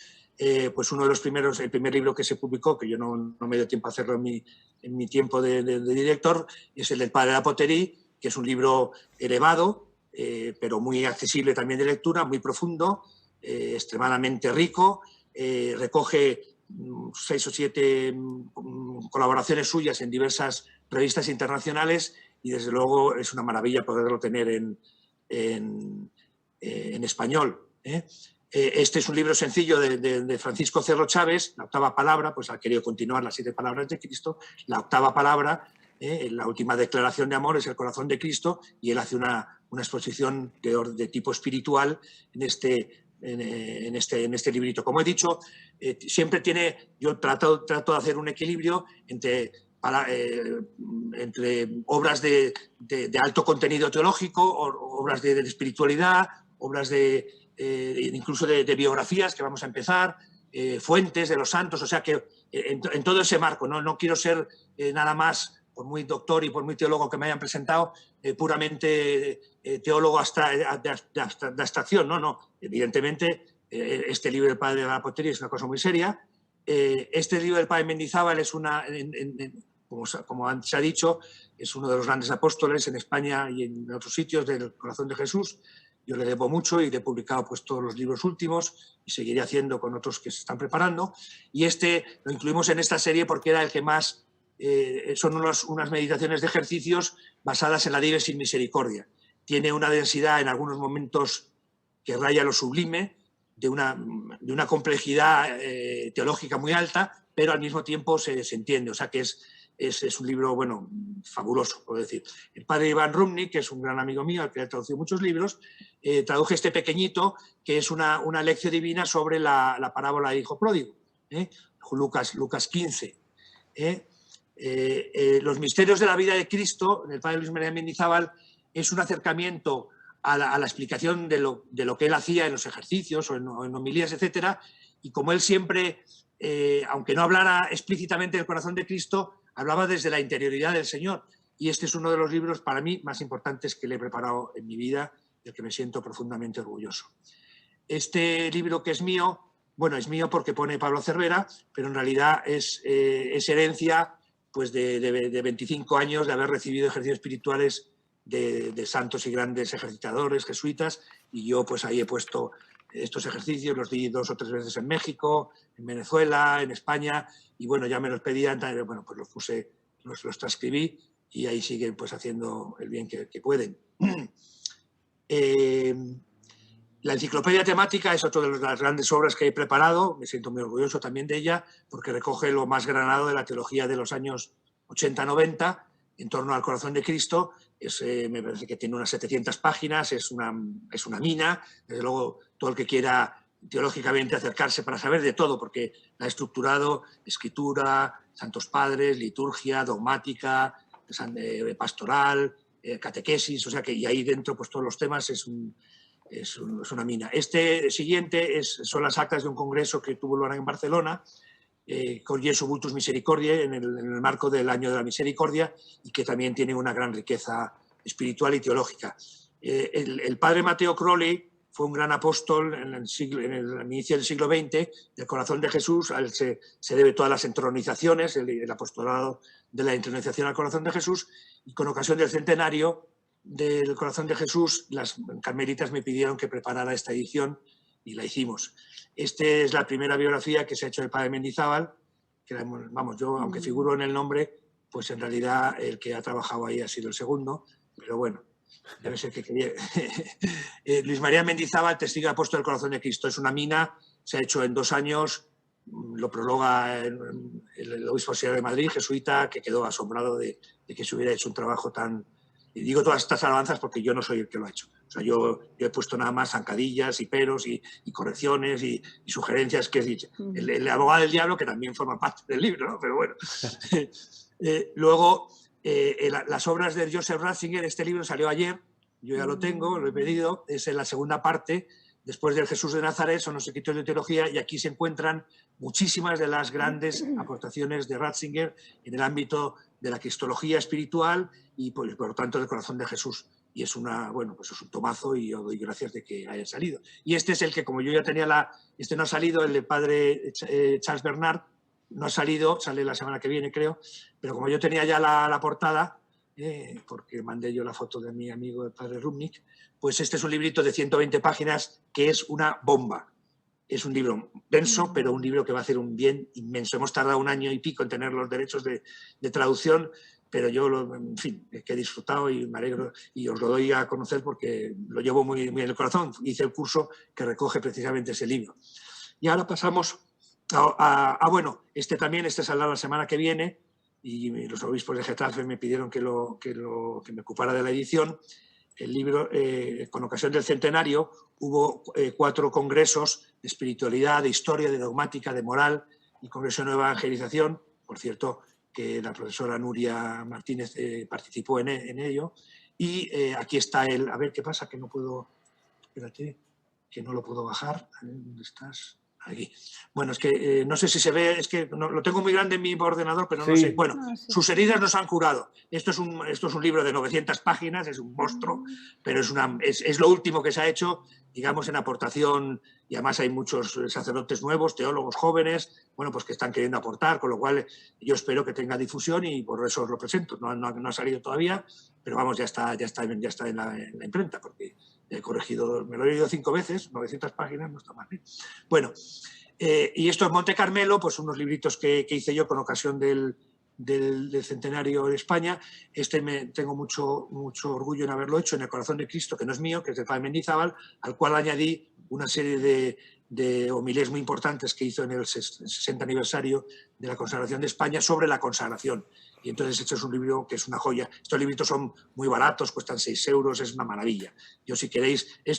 Pues uno de los primeros, el primer libro que se publicó, que yo no me dio tiempo a hacerlo en mi tiempo de director, es el del Padre de la Poterie, que es un libro elevado, pero muy accesible también de lectura, muy profundo, extremadamente rico, recoge 6 o 7 colaboraciones suyas en diversas revistas internacionales, y desde luego es una maravilla poderlo tener en español. Este es un libro sencillo de Francisco Cerro Chávez, La octava palabra, pues ha querido continuar las 7 palabras de Cristo. La octava palabra, la última declaración de amor, es el corazón de Cristo, y él hace una exposición de tipo espiritual en este librito. Como he dicho, siempre yo trato de hacer un equilibrio entre obras de alto contenido teológico, obras de espiritualidad, obras incluso de biografías, que vamos a empezar, fuentes de los santos, o sea que en todo ese marco, no quiero ser nada más, por muy doctor y por muy teólogo que me hayan presentado, puramente teólogo de abstracción, no. Evidentemente, este libro del Padre de la Poterie es una cosa muy seria. Este libro del Padre Mendizábal es como se ha dicho, es uno de los grandes apóstoles en España y en otros sitios del Corazón de Jesús. Yo le debo mucho y le he publicado pues todos los libros últimos, y seguiré haciendo con otros que se están preparando. Y este lo incluimos en esta serie porque era el que más... son unas meditaciones de ejercicios basadas en la Dives sin Misericordia. Tiene una densidad en algunos momentos que raya lo sublime, de una complejidad teológica muy alta, pero al mismo tiempo se entiende. O sea que es un libro, bueno, fabuloso, puedo decir. El padre Iván Rumnik, que es un gran amigo mío, al que ha traducido muchos libros, traduje este pequeñito, que es una lección divina sobre la parábola del hijo pródigo, Lucas 15. Los misterios de la vida de Cristo, del padre Luis María Mendizábal, es un acercamiento a la explicación de lo que él hacía en los ejercicios o en homilías, etcétera, y como él siempre, aunque no hablara explícitamente del corazón de Cristo, hablaba desde la interioridad del Señor. Y este es uno de los libros para mí más importantes que le he preparado en mi vida, del que me siento profundamente orgulloso. Este libro, que es mío, bueno, es mío porque pone Pablo Cervera, pero en realidad es herencia pues de 25 años de haber recibido ejercicios espirituales de santos y grandes ejercitadores jesuitas, y yo pues ahí he puesto estos ejercicios, los di 2 o 3 veces en México, en Venezuela, en España, y bueno, ya me los pedían, bueno, pues los puse, los transcribí, y ahí siguen pues haciendo el bien que pueden. La enciclopedia temática es otra de las grandes obras que he preparado, me siento muy orgulloso también de ella, porque recoge lo más granado de la teología de los años 80-90 en torno al corazón de Cristo. Me parece que tiene unas 700 páginas, es una mina. Desde luego, todo el que quiera teológicamente acercarse para saber de todo, porque la ha estructurado: escritura, santos padres, liturgia, dogmática, pastoral, catequesis, o sea que, y ahí dentro pues todos los temas, es una mina. Este siguiente son las actas de un congreso que tuvo lugar en Barcelona, con Jesu Vultus Misericordiae, en el marco del Año de la Misericordia, y que también tiene una gran riqueza espiritual y teológica. El padre Mateo Crowley fue un gran apóstol en el inicio del siglo XX, del corazón de Jesús. A él se debe todas las entronizaciones, el apostolado de la entronización al corazón de Jesús, y con ocasión del centenario del Corazón de Jesús, las carmelitas me pidieron que preparara esta edición y la hicimos. Esta es la primera biografía que se ha hecho del padre Mendizábal, que vamos, yo aunque figuro en el nombre, pues en realidad el que ha trabajado ahí ha sido el segundo, pero bueno, debe ser que quería. Luis María Mendizábal, testigo de apóstol del Corazón de Cristo, es una mina, se ha hecho en 2 años, lo prologa el obispo auxiliar de Madrid, jesuita, que quedó asombrado de que se hubiera hecho un trabajo tan... Y digo todas estas alabanzas porque yo no soy el que lo ha hecho. O sea, yo he puesto nada más zancadillas y peros y correcciones y sugerencias que he dicho. El abogado del diablo, que también forma parte del libro, ¿no? Pero bueno. Luego, las obras de Joseph Ratzinger, este libro salió ayer, yo ya lo tengo, lo he pedido, es en la segunda parte, después del Jesús de Nazaret, son los escritos de teología, y aquí se encuentran muchísimas de las grandes aportaciones de Ratzinger en el ámbito de la cristología espiritual y por lo tanto del Corazón de Jesús. Y es bueno, pues es un tomazo y yo doy gracias de que haya salido. Y este es el que, como yo ya tenía este no ha salido, el de padre Charles Bernard, no ha salido, sale la semana que viene creo, pero como yo tenía ya la portada, porque mandé yo la foto de mi amigo el padre Rubnik, pues este es un librito de 120 páginas que es una bomba. Es un libro denso, pero un libro que va a hacer un bien inmenso. Hemos tardado 1 año y pico en tener los derechos de traducción, pero yo, en fin, que he disfrutado y me alegro y os lo doy a conocer porque lo llevo muy, muy en el corazón. Hice el curso que recoge precisamente ese libro. Y ahora pasamos bueno, este saldrá la semana que viene y los obispos de Getafe me pidieron que me ocupara de la edición. El libro, con ocasión del centenario, hubo 4 congresos de espiritualidad, de historia, de dogmática, de moral y congreso de nueva evangelización. Por cierto, que la profesora Nuria Martínez participó en ello. Y aquí está a ver qué pasa, que no puedo, espérate, que no lo puedo bajar. ¿Dónde estás? Aquí. Bueno, es que no sé si se ve, es que no, lo tengo muy grande en mi ordenador, pero no sé. Bueno, sus heridas nos han curado. Esto es un libro de 900 páginas, es un monstruo, pero es lo último que se ha hecho, digamos, en aportación, y además hay muchos sacerdotes nuevos, teólogos jóvenes, bueno, pues que están queriendo aportar, con lo cual yo espero que tenga difusión y por eso os lo presento. No ha salido todavía, pero vamos, ya está en la imprenta, porque he corregido, me lo he leído 5 veces, 900 páginas, no está mal. Bueno, y esto es Monte Carmelo, pues unos libritos que hice yo con ocasión del centenario de España. Tengo mucho orgullo en haberlo hecho en el Corazón de Cristo, que no es mío, que es del padre Mendizábal, al cual añadí una serie de homilías muy importantes que hizo en el 60 aniversario de la consagración de España sobre la consagración. Y entonces este es un libro que es una joya. Estos libritos son muy baratos, cuestan 6 euros, es una maravilla. Yo, si queréis, el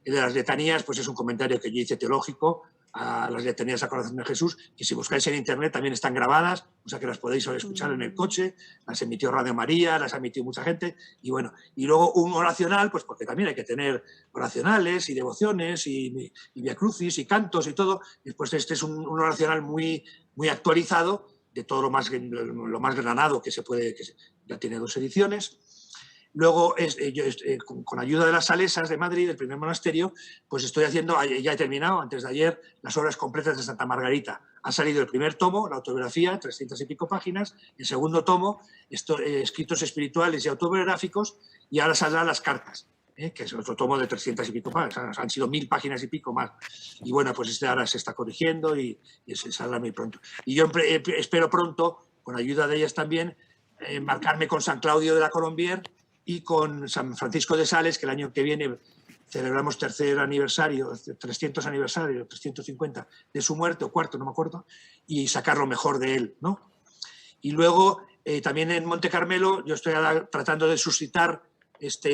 de las letanías, pues es un comentario que yo hice teológico a las letanías al Corazón de Jesús, que si buscáis en internet también están grabadas, o sea que las podéis escuchar en el coche, las emitió Radio María, las ha emitido mucha gente, y bueno, y luego un oracional, pues porque también hay que tener oracionales y devociones y Via Crucis y cantos y todo. Después este es un oracional muy, muy actualizado, de todo lo más granado que se puede, ya tiene 2 ediciones. Luego, con ayuda de las Salesas de Madrid, del primer monasterio, pues estoy haciendo, ya he terminado, antes de ayer, las obras completas de Santa Margarita. Ha salido el primer tomo, la autobiografía, 300 y pico páginas, el segundo tomo, escritos espirituales y autobiográficos, y ahora saldrán las cartas, que es otro tomo de 300 y pico páginas, han sido 1000 páginas y pico más. Y bueno, pues ahora se está corrigiendo y se saldrá muy pronto. Y yo espero pronto, con ayuda de ellas también, embarcarme con San Claudio de la Colombier y con San Francisco de Sales, que el año que viene celebramos 300 aniversario, 350 de su muerte, o 4, no me acuerdo, y sacar lo mejor de él, ¿no? Y luego, también en Monte Carmelo, yo estoy tratando de suscitar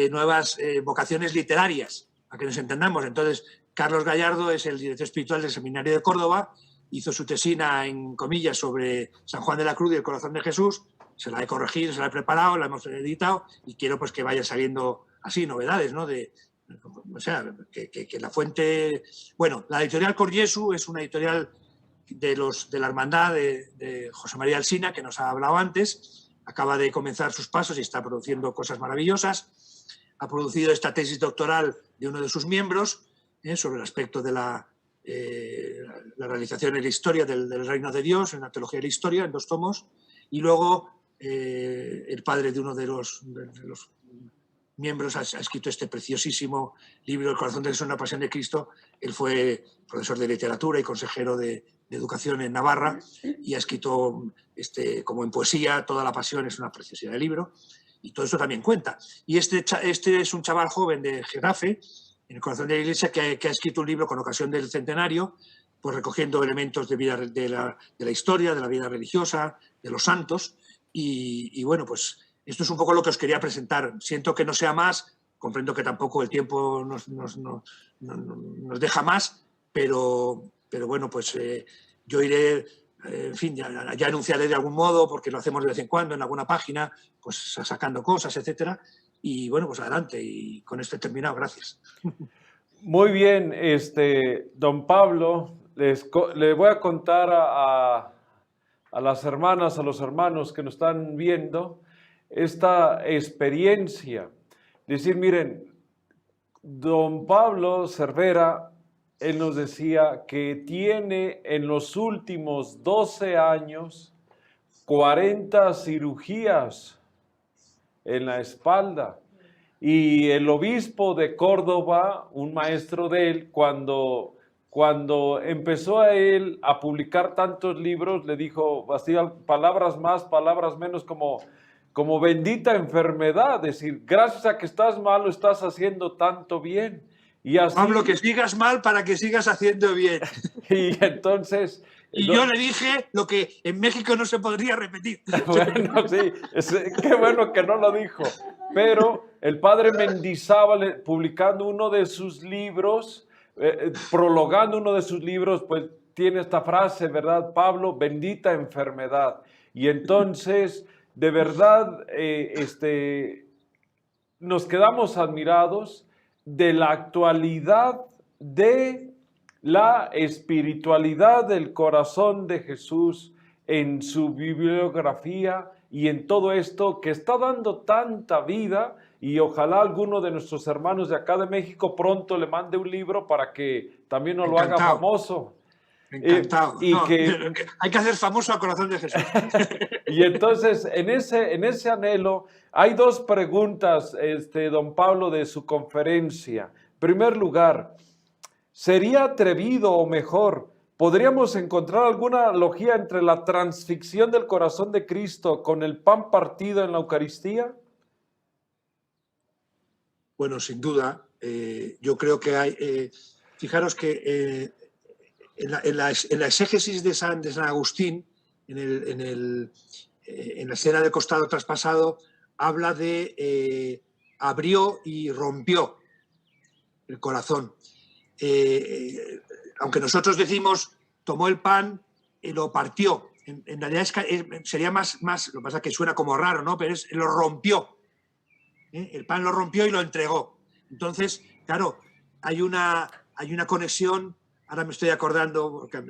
nuevas vocaciones literarias, para que nos entendamos. Entonces, Carlos Gallardo es el director espiritual del Seminario de Córdoba, hizo su tesina, en comillas, sobre San Juan de la Cruz y el Corazón de Jesús. Se la he corregido, se la he preparado, la hemos editado y quiero pues que vayan saliendo así novedades, ¿no? O sea, que la fuente... Bueno, la editorial Cor Jesu es una editorial de la hermandad de José María Alsina, que nos ha hablado antes. Acaba de comenzar sus pasos y está produciendo cosas maravillosas. Ha producido esta tesis doctoral de uno de sus miembros sobre el aspecto de la realización en la historia del reino de Dios, en la teología de la historia, en 2 tomos. Y luego... el padre de uno de los miembros, ha escrito este preciosísimo libro, El corazón de Jesús, una pasión de Cristo. Él fue profesor de literatura y consejero de educación en Navarra y ha escrito, como en poesía, Toda la pasión, es una preciosidad de libro. Y todo eso también cuenta. Y este es un chaval joven de Getafe, en el corazón de la Iglesia, que ha escrito un libro con ocasión del centenario, pues recogiendo elementos de la historia, de la vida religiosa, de los santos. Y bueno, pues esto es un poco lo que os quería presentar. Siento que no sea más, comprendo que tampoco el tiempo nos deja más, pero bueno, pues yo iré, en fin, ya anunciaré de algún modo, porque lo hacemos de vez en cuando en alguna página, pues sacando cosas, etcétera. Y bueno, pues adelante, y con esto he terminado. Gracias. Muy bien, don Pablo, le voy a contar a las hermanas, a los hermanos que nos están viendo, esta experiencia. Decir, miren, don Pablo Cervera, él nos decía que tiene en los últimos 12 años 40 cirugías en la espalda. Y el obispo de Córdoba, un maestro de él, cuando empezó a él a publicar tantos libros, le dijo, palabras más, palabras menos, como bendita enfermedad, es decir, gracias a que estás mal, lo estás haciendo tanto bien. Y así, Pablo, que sigas mal para que sigas haciendo bien. Y entonces... Y yo le dije lo que en México no se podría repetir. Bueno, sí, qué bueno que no lo dijo. Pero el padre Mendizábal, publicando uno de sus libros, prologando uno de sus libros, pues tiene esta frase, ¿verdad, Pablo? Bendita enfermedad. Y entonces, de verdad, nos quedamos admirados de la actualidad de la espiritualidad del corazón de Jesús en su bibliografía y en todo esto que está dando tanta vida, y ojalá alguno de nuestros hermanos de acá de México pronto le mande un libro para que también nos lo haga famoso. Encantado. Hay que hacer famoso al corazón de Jesús. Y entonces, en ese anhelo, hay dos preguntas, don Pablo, de su conferencia. En primer lugar, ¿sería atrevido o mejor, podríamos encontrar alguna analogía entre la transfixión del corazón de Cristo con el pan partido en la Eucaristía? Bueno, sin duda. Yo creo que hay... fijaros que en la exégesis de San Agustín, en la escena del costado traspasado, habla de abrió y rompió el corazón. Aunque nosotros decimos tomó el pan y lo partió, en realidad sería más, lo que pasa es que suena como raro, ¿no? Pero lo rompió. El pan lo rompió y lo entregó. Entonces, claro, hay una conexión. Ahora me estoy acordando, porque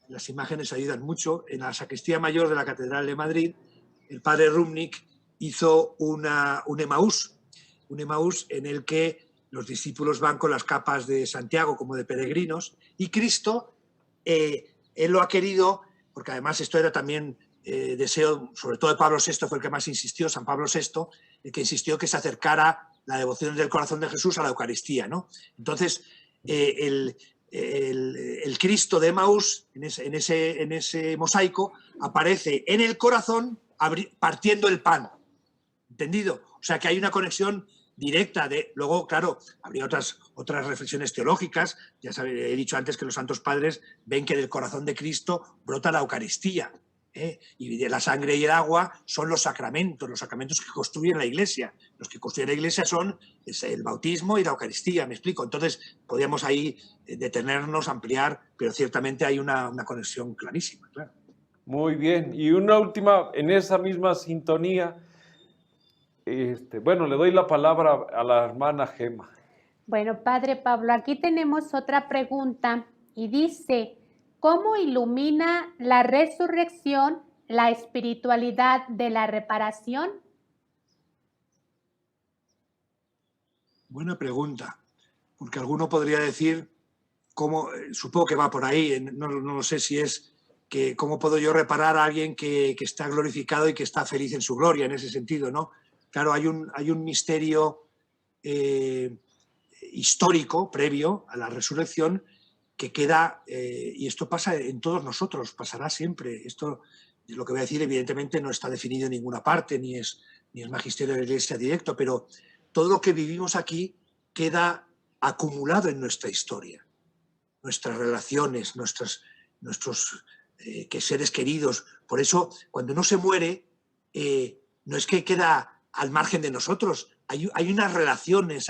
las imágenes ayudan mucho. En la sacristía mayor de la Catedral de Madrid, el padre Rumnik hizo un Emaús en el que los discípulos van con las capas de Santiago como de peregrinos, y Cristo, él lo ha querido, porque además esto era también deseo, sobre todo de Pablo VI, fue el que más insistió, San Pablo VI, el que insistió que se acercara la devoción del corazón de Jesús a la Eucaristía, ¿no? Entonces, el Cristo de Emaús, en ese mosaico, aparece en el corazón partiendo el pan. ¿Entendido? O sea que hay una conexión directa. Luego, claro, habría otras reflexiones teológicas. Ya he dicho antes que los santos padres ven que del corazón de Cristo brota la Eucaristía. Y de la sangre y el agua son los sacramentos que construyen la Iglesia. Los que construyen la Iglesia son el bautismo y la Eucaristía, me explico. Entonces, podríamos ahí detenernos, ampliar, pero ciertamente hay una conexión clarísima, claro. Muy bien. Y una última, en esa misma sintonía, bueno, le doy la palabra a la hermana Gema. Bueno, Padre Pablo, aquí tenemos otra pregunta y dice, ¿cómo ilumina la resurrección la espiritualidad de la reparación? Buena pregunta, porque alguno podría decir, supongo que va por ahí, no lo sé si es que cómo puedo yo reparar a alguien que está glorificado y que está feliz en su gloria, en ese sentido, ¿no? claro, hay un misterio histórico previo a la resurrección que queda, y esto pasa en todos nosotros, pasará siempre. Esto, lo que voy a decir, evidentemente no está definido en ninguna parte, ni es magisterio de la Iglesia directo, pero todo lo que vivimos aquí queda acumulado en nuestra historia, nuestras relaciones, nuestros seres queridos. Por eso, cuando uno se muere, no es que queda al margen de nosotros, hay unas relaciones,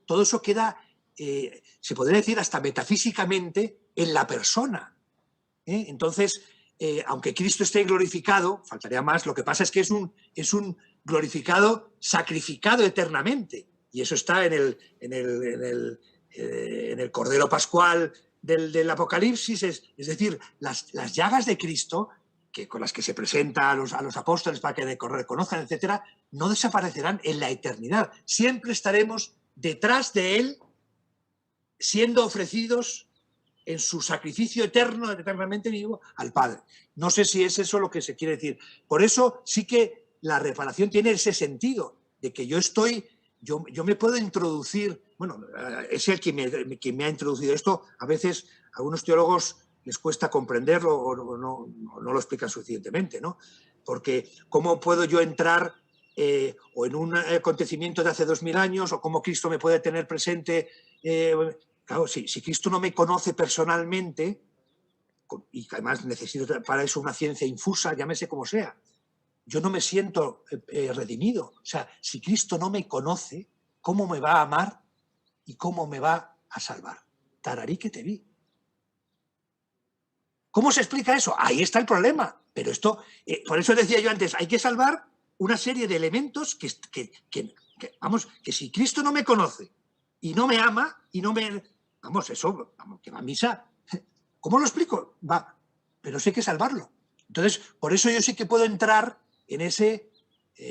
todo eso queda, se podría decir hasta metafísicamente, en la persona. Entonces, aunque Cristo esté glorificado, faltaría más, lo que pasa es que es un glorificado sacrificado eternamente. Y eso está en el Cordero Pascual del Apocalipsis, es decir, las llagas de Cristo, con las que se presenta a los apóstoles para que reconozcan, etcétera, no desaparecerán en la eternidad. Siempre estaremos detrás de Él, siendo ofrecidos en su sacrificio eterno, eternamente vivo, al Padre. No sé si es eso lo que se quiere decir. Por eso sí que la reparación tiene ese sentido, de que yo me puedo introducir, bueno, es él quien me ha introducido esto. A veces a algunos teólogos les cuesta comprenderlo o no lo explican suficientemente, ¿no? Porque ¿cómo puedo yo entrar o en un acontecimiento de hace 2000 años, o cómo Cristo me puede tener presente? Claro, si Cristo no me conoce personalmente, y además necesito para eso una ciencia infusa, llámese como sea, yo no me siento redimido. O sea, si Cristo no me conoce, ¿cómo me va a amar y cómo me va a salvar? Tararí que te vi. ¿Cómo se explica eso? Ahí está el problema. Pero esto, por eso decía yo antes, hay que salvar una serie de elementos que si Cristo no me conoce y no me ama y no me... que va a misa. ¿Cómo lo explico? Va, pero sí hay que salvarlo. Entonces, por eso yo sí que puedo entrar en ese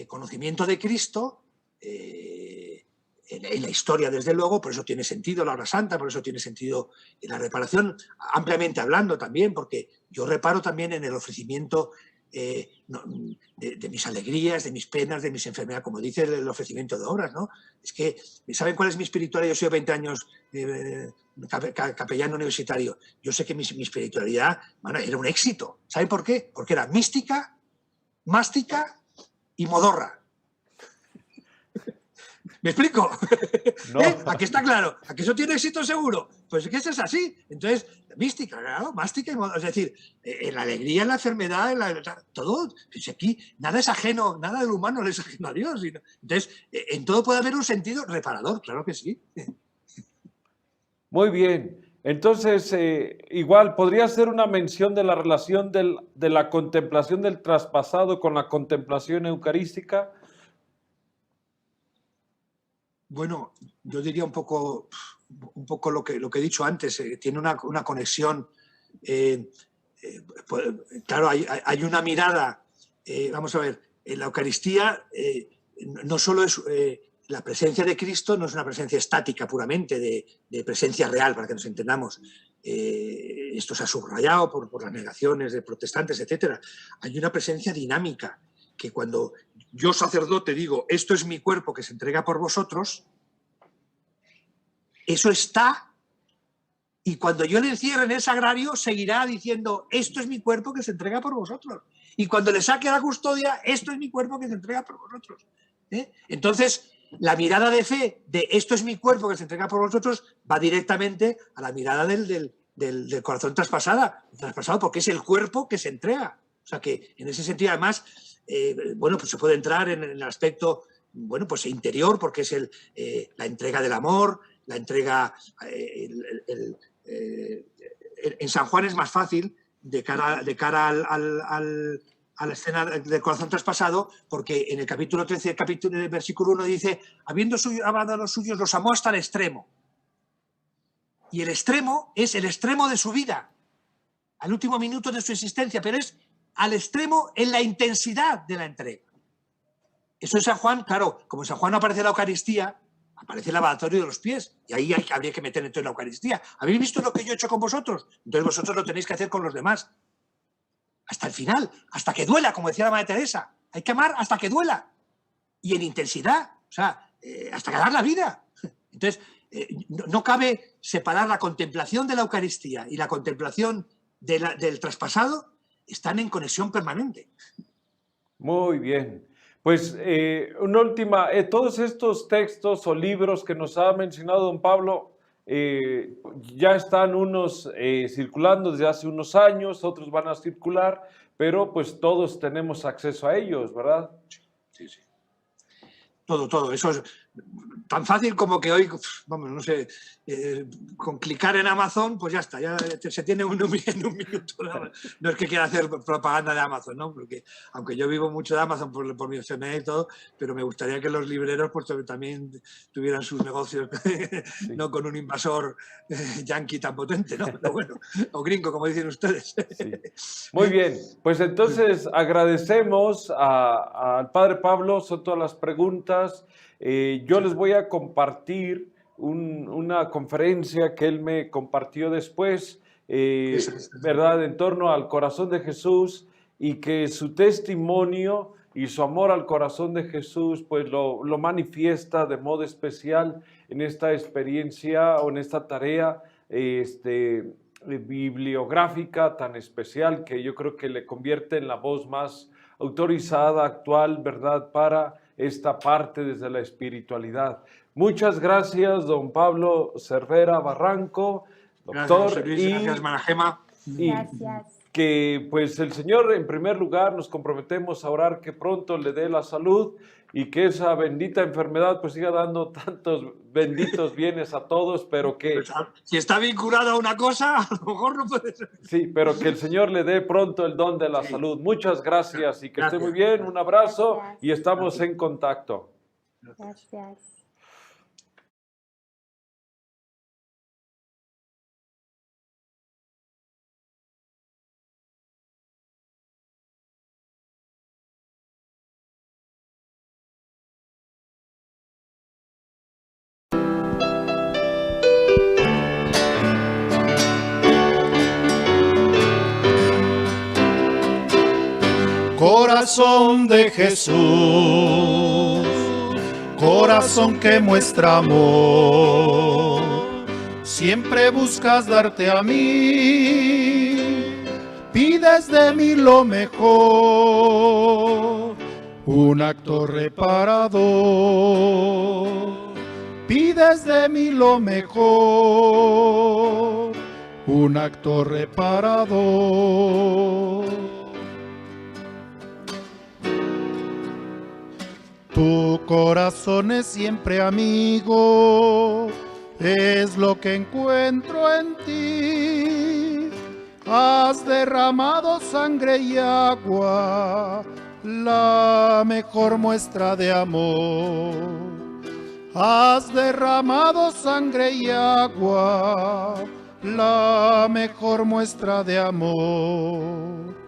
conocimiento de Cristo, en la historia, desde luego. Por eso tiene sentido la hora santa, por eso tiene sentido la reparación, ampliamente hablando también, porque yo reparo también en el ofrecimiento de mis alegrías, de mis penas, de mis enfermedades, como dice el ofrecimiento de obras, ¿no? Es que, ¿saben cuál es mi espiritualidad? Yo soy 20 años capellán universitario. Yo sé que mi espiritualidad, bueno, era un éxito. ¿Saben por qué? Porque era mística, mástica y modorra. ¿Me explico? No. ¿A qué está claro? ¿A que eso tiene éxito seguro? Pues es que eso es así. Entonces, mística, claro, mástica y modorra. Es decir, en la alegría, en la enfermedad, todo. Pues aquí nada es ajeno, nada del humano es ajeno a Dios. Entonces, en todo puede haber un sentido reparador, claro que sí. Muy bien. Entonces, igual, ¿podría ser una mención de la relación de la contemplación del traspasado con la contemplación eucarística? Bueno, yo diría un poco lo que he dicho antes. Tiene una conexión. Claro, hay una mirada. Vamos a ver, en la Eucaristía no solo es... la presencia de Cristo no es una presencia estática puramente, de presencia real, para que nos entendamos. Esto se ha subrayado por las negaciones de protestantes, etc. Hay una presencia dinámica, que cuando yo, sacerdote, digo, esto es mi cuerpo que se entrega por vosotros, eso está, y cuando yo le encierre en el sagrario, seguirá diciendo, esto es mi cuerpo que se entrega por vosotros. Y cuando le saque a la custodia, esto es mi cuerpo que se entrega por vosotros. Entonces, la mirada de fe de esto es mi cuerpo que se entrega por vosotros va directamente a la mirada del corazón traspasado, porque es el cuerpo que se entrega. O sea que en ese sentido, además, bueno, pues se puede entrar en el aspecto, bueno, pues interior, porque es la entrega del amor, la entrega... en San Juan es más fácil de cara a la escena del corazón traspasado, porque en el capítulo 13, el versículo 1 dice, habiendo amado a los suyos, los amó hasta el extremo. Y el extremo es el extremo de su vida, al último minuto de su existencia, pero es al extremo en la intensidad de la entrega. Eso en San Juan, claro, como en San Juan no aparece la Eucaristía, aparece el lavatorio de los pies, y ahí habría que meter entonces la Eucaristía. ¿Habéis visto lo que yo he hecho con vosotros? Entonces vosotros lo tenéis que hacer con los demás. Hasta el final, hasta que duela, como decía la Madre Teresa. Hay que amar hasta que duela. y en intensidad, o sea, hasta ganar la vida. Entonces, no cabe separar la contemplación de la Eucaristía y la contemplación del traspasado, están en conexión permanente. Muy bien. Pues una última, todos estos textos o libros que nos ha mencionado don Pablo, ya están unos circulando desde hace unos años, otros van a circular, pero pues todos tenemos acceso a ellos, ¿verdad? Sí, sí. Todo. Eso es tan fácil como que hoy, vamos, no sé, con clicar en Amazon, pues ya está, ya se tiene uno en un minuto. No es que quiera hacer propaganda de Amazon, ¿no? Porque aunque yo vivo mucho de Amazon por mi enfermedad y todo, pero me gustaría que los libreros pues también tuvieran sus negocios, Sí. no con un invasor yanqui tan potente, ¿no? Pero bueno, o gringo, como dicen ustedes. Sí. Muy bien, pues entonces agradecemos al Padre Pablo, son todas las preguntas. Yo les voy a compartir una conferencia que él me compartió después, ¿verdad? En torno al corazón de Jesús, y que su testimonio y su amor al corazón de Jesús pues lo manifiesta de modo especial en esta experiencia o en esta tarea bibliográfica tan especial, que yo creo que le convierte en la voz más autorizada, actual, ¿verdad?, para esta parte desde la espiritualidad. Muchas gracias, don Pablo Cervera Barranco, doctor. Gracias, Luis, gracias, hermana Gema. Gracias. Que pues el Señor, en primer lugar, nos comprometemos a orar que pronto le dé la salud y que esa bendita enfermedad pues siga dando tantos benditos bienes a todos, pero que... Pues, si está vinculado a una cosa, a lo mejor no puede ser. Sí, pero que el Señor le dé pronto el don de la salud. Muchas gracias y que esté muy bien. Un abrazo y estamos en contacto. Gracias. Corazón de Jesús, corazón que muestra amor, siempre buscas darte a mí, pides de mí lo mejor, un acto reparador, pides de mí lo mejor, un acto reparador. Tu corazón es siempre amigo, es lo que encuentro en ti. Has derramado sangre y agua, la mejor muestra de amor. Has derramado sangre y agua, la mejor muestra de amor.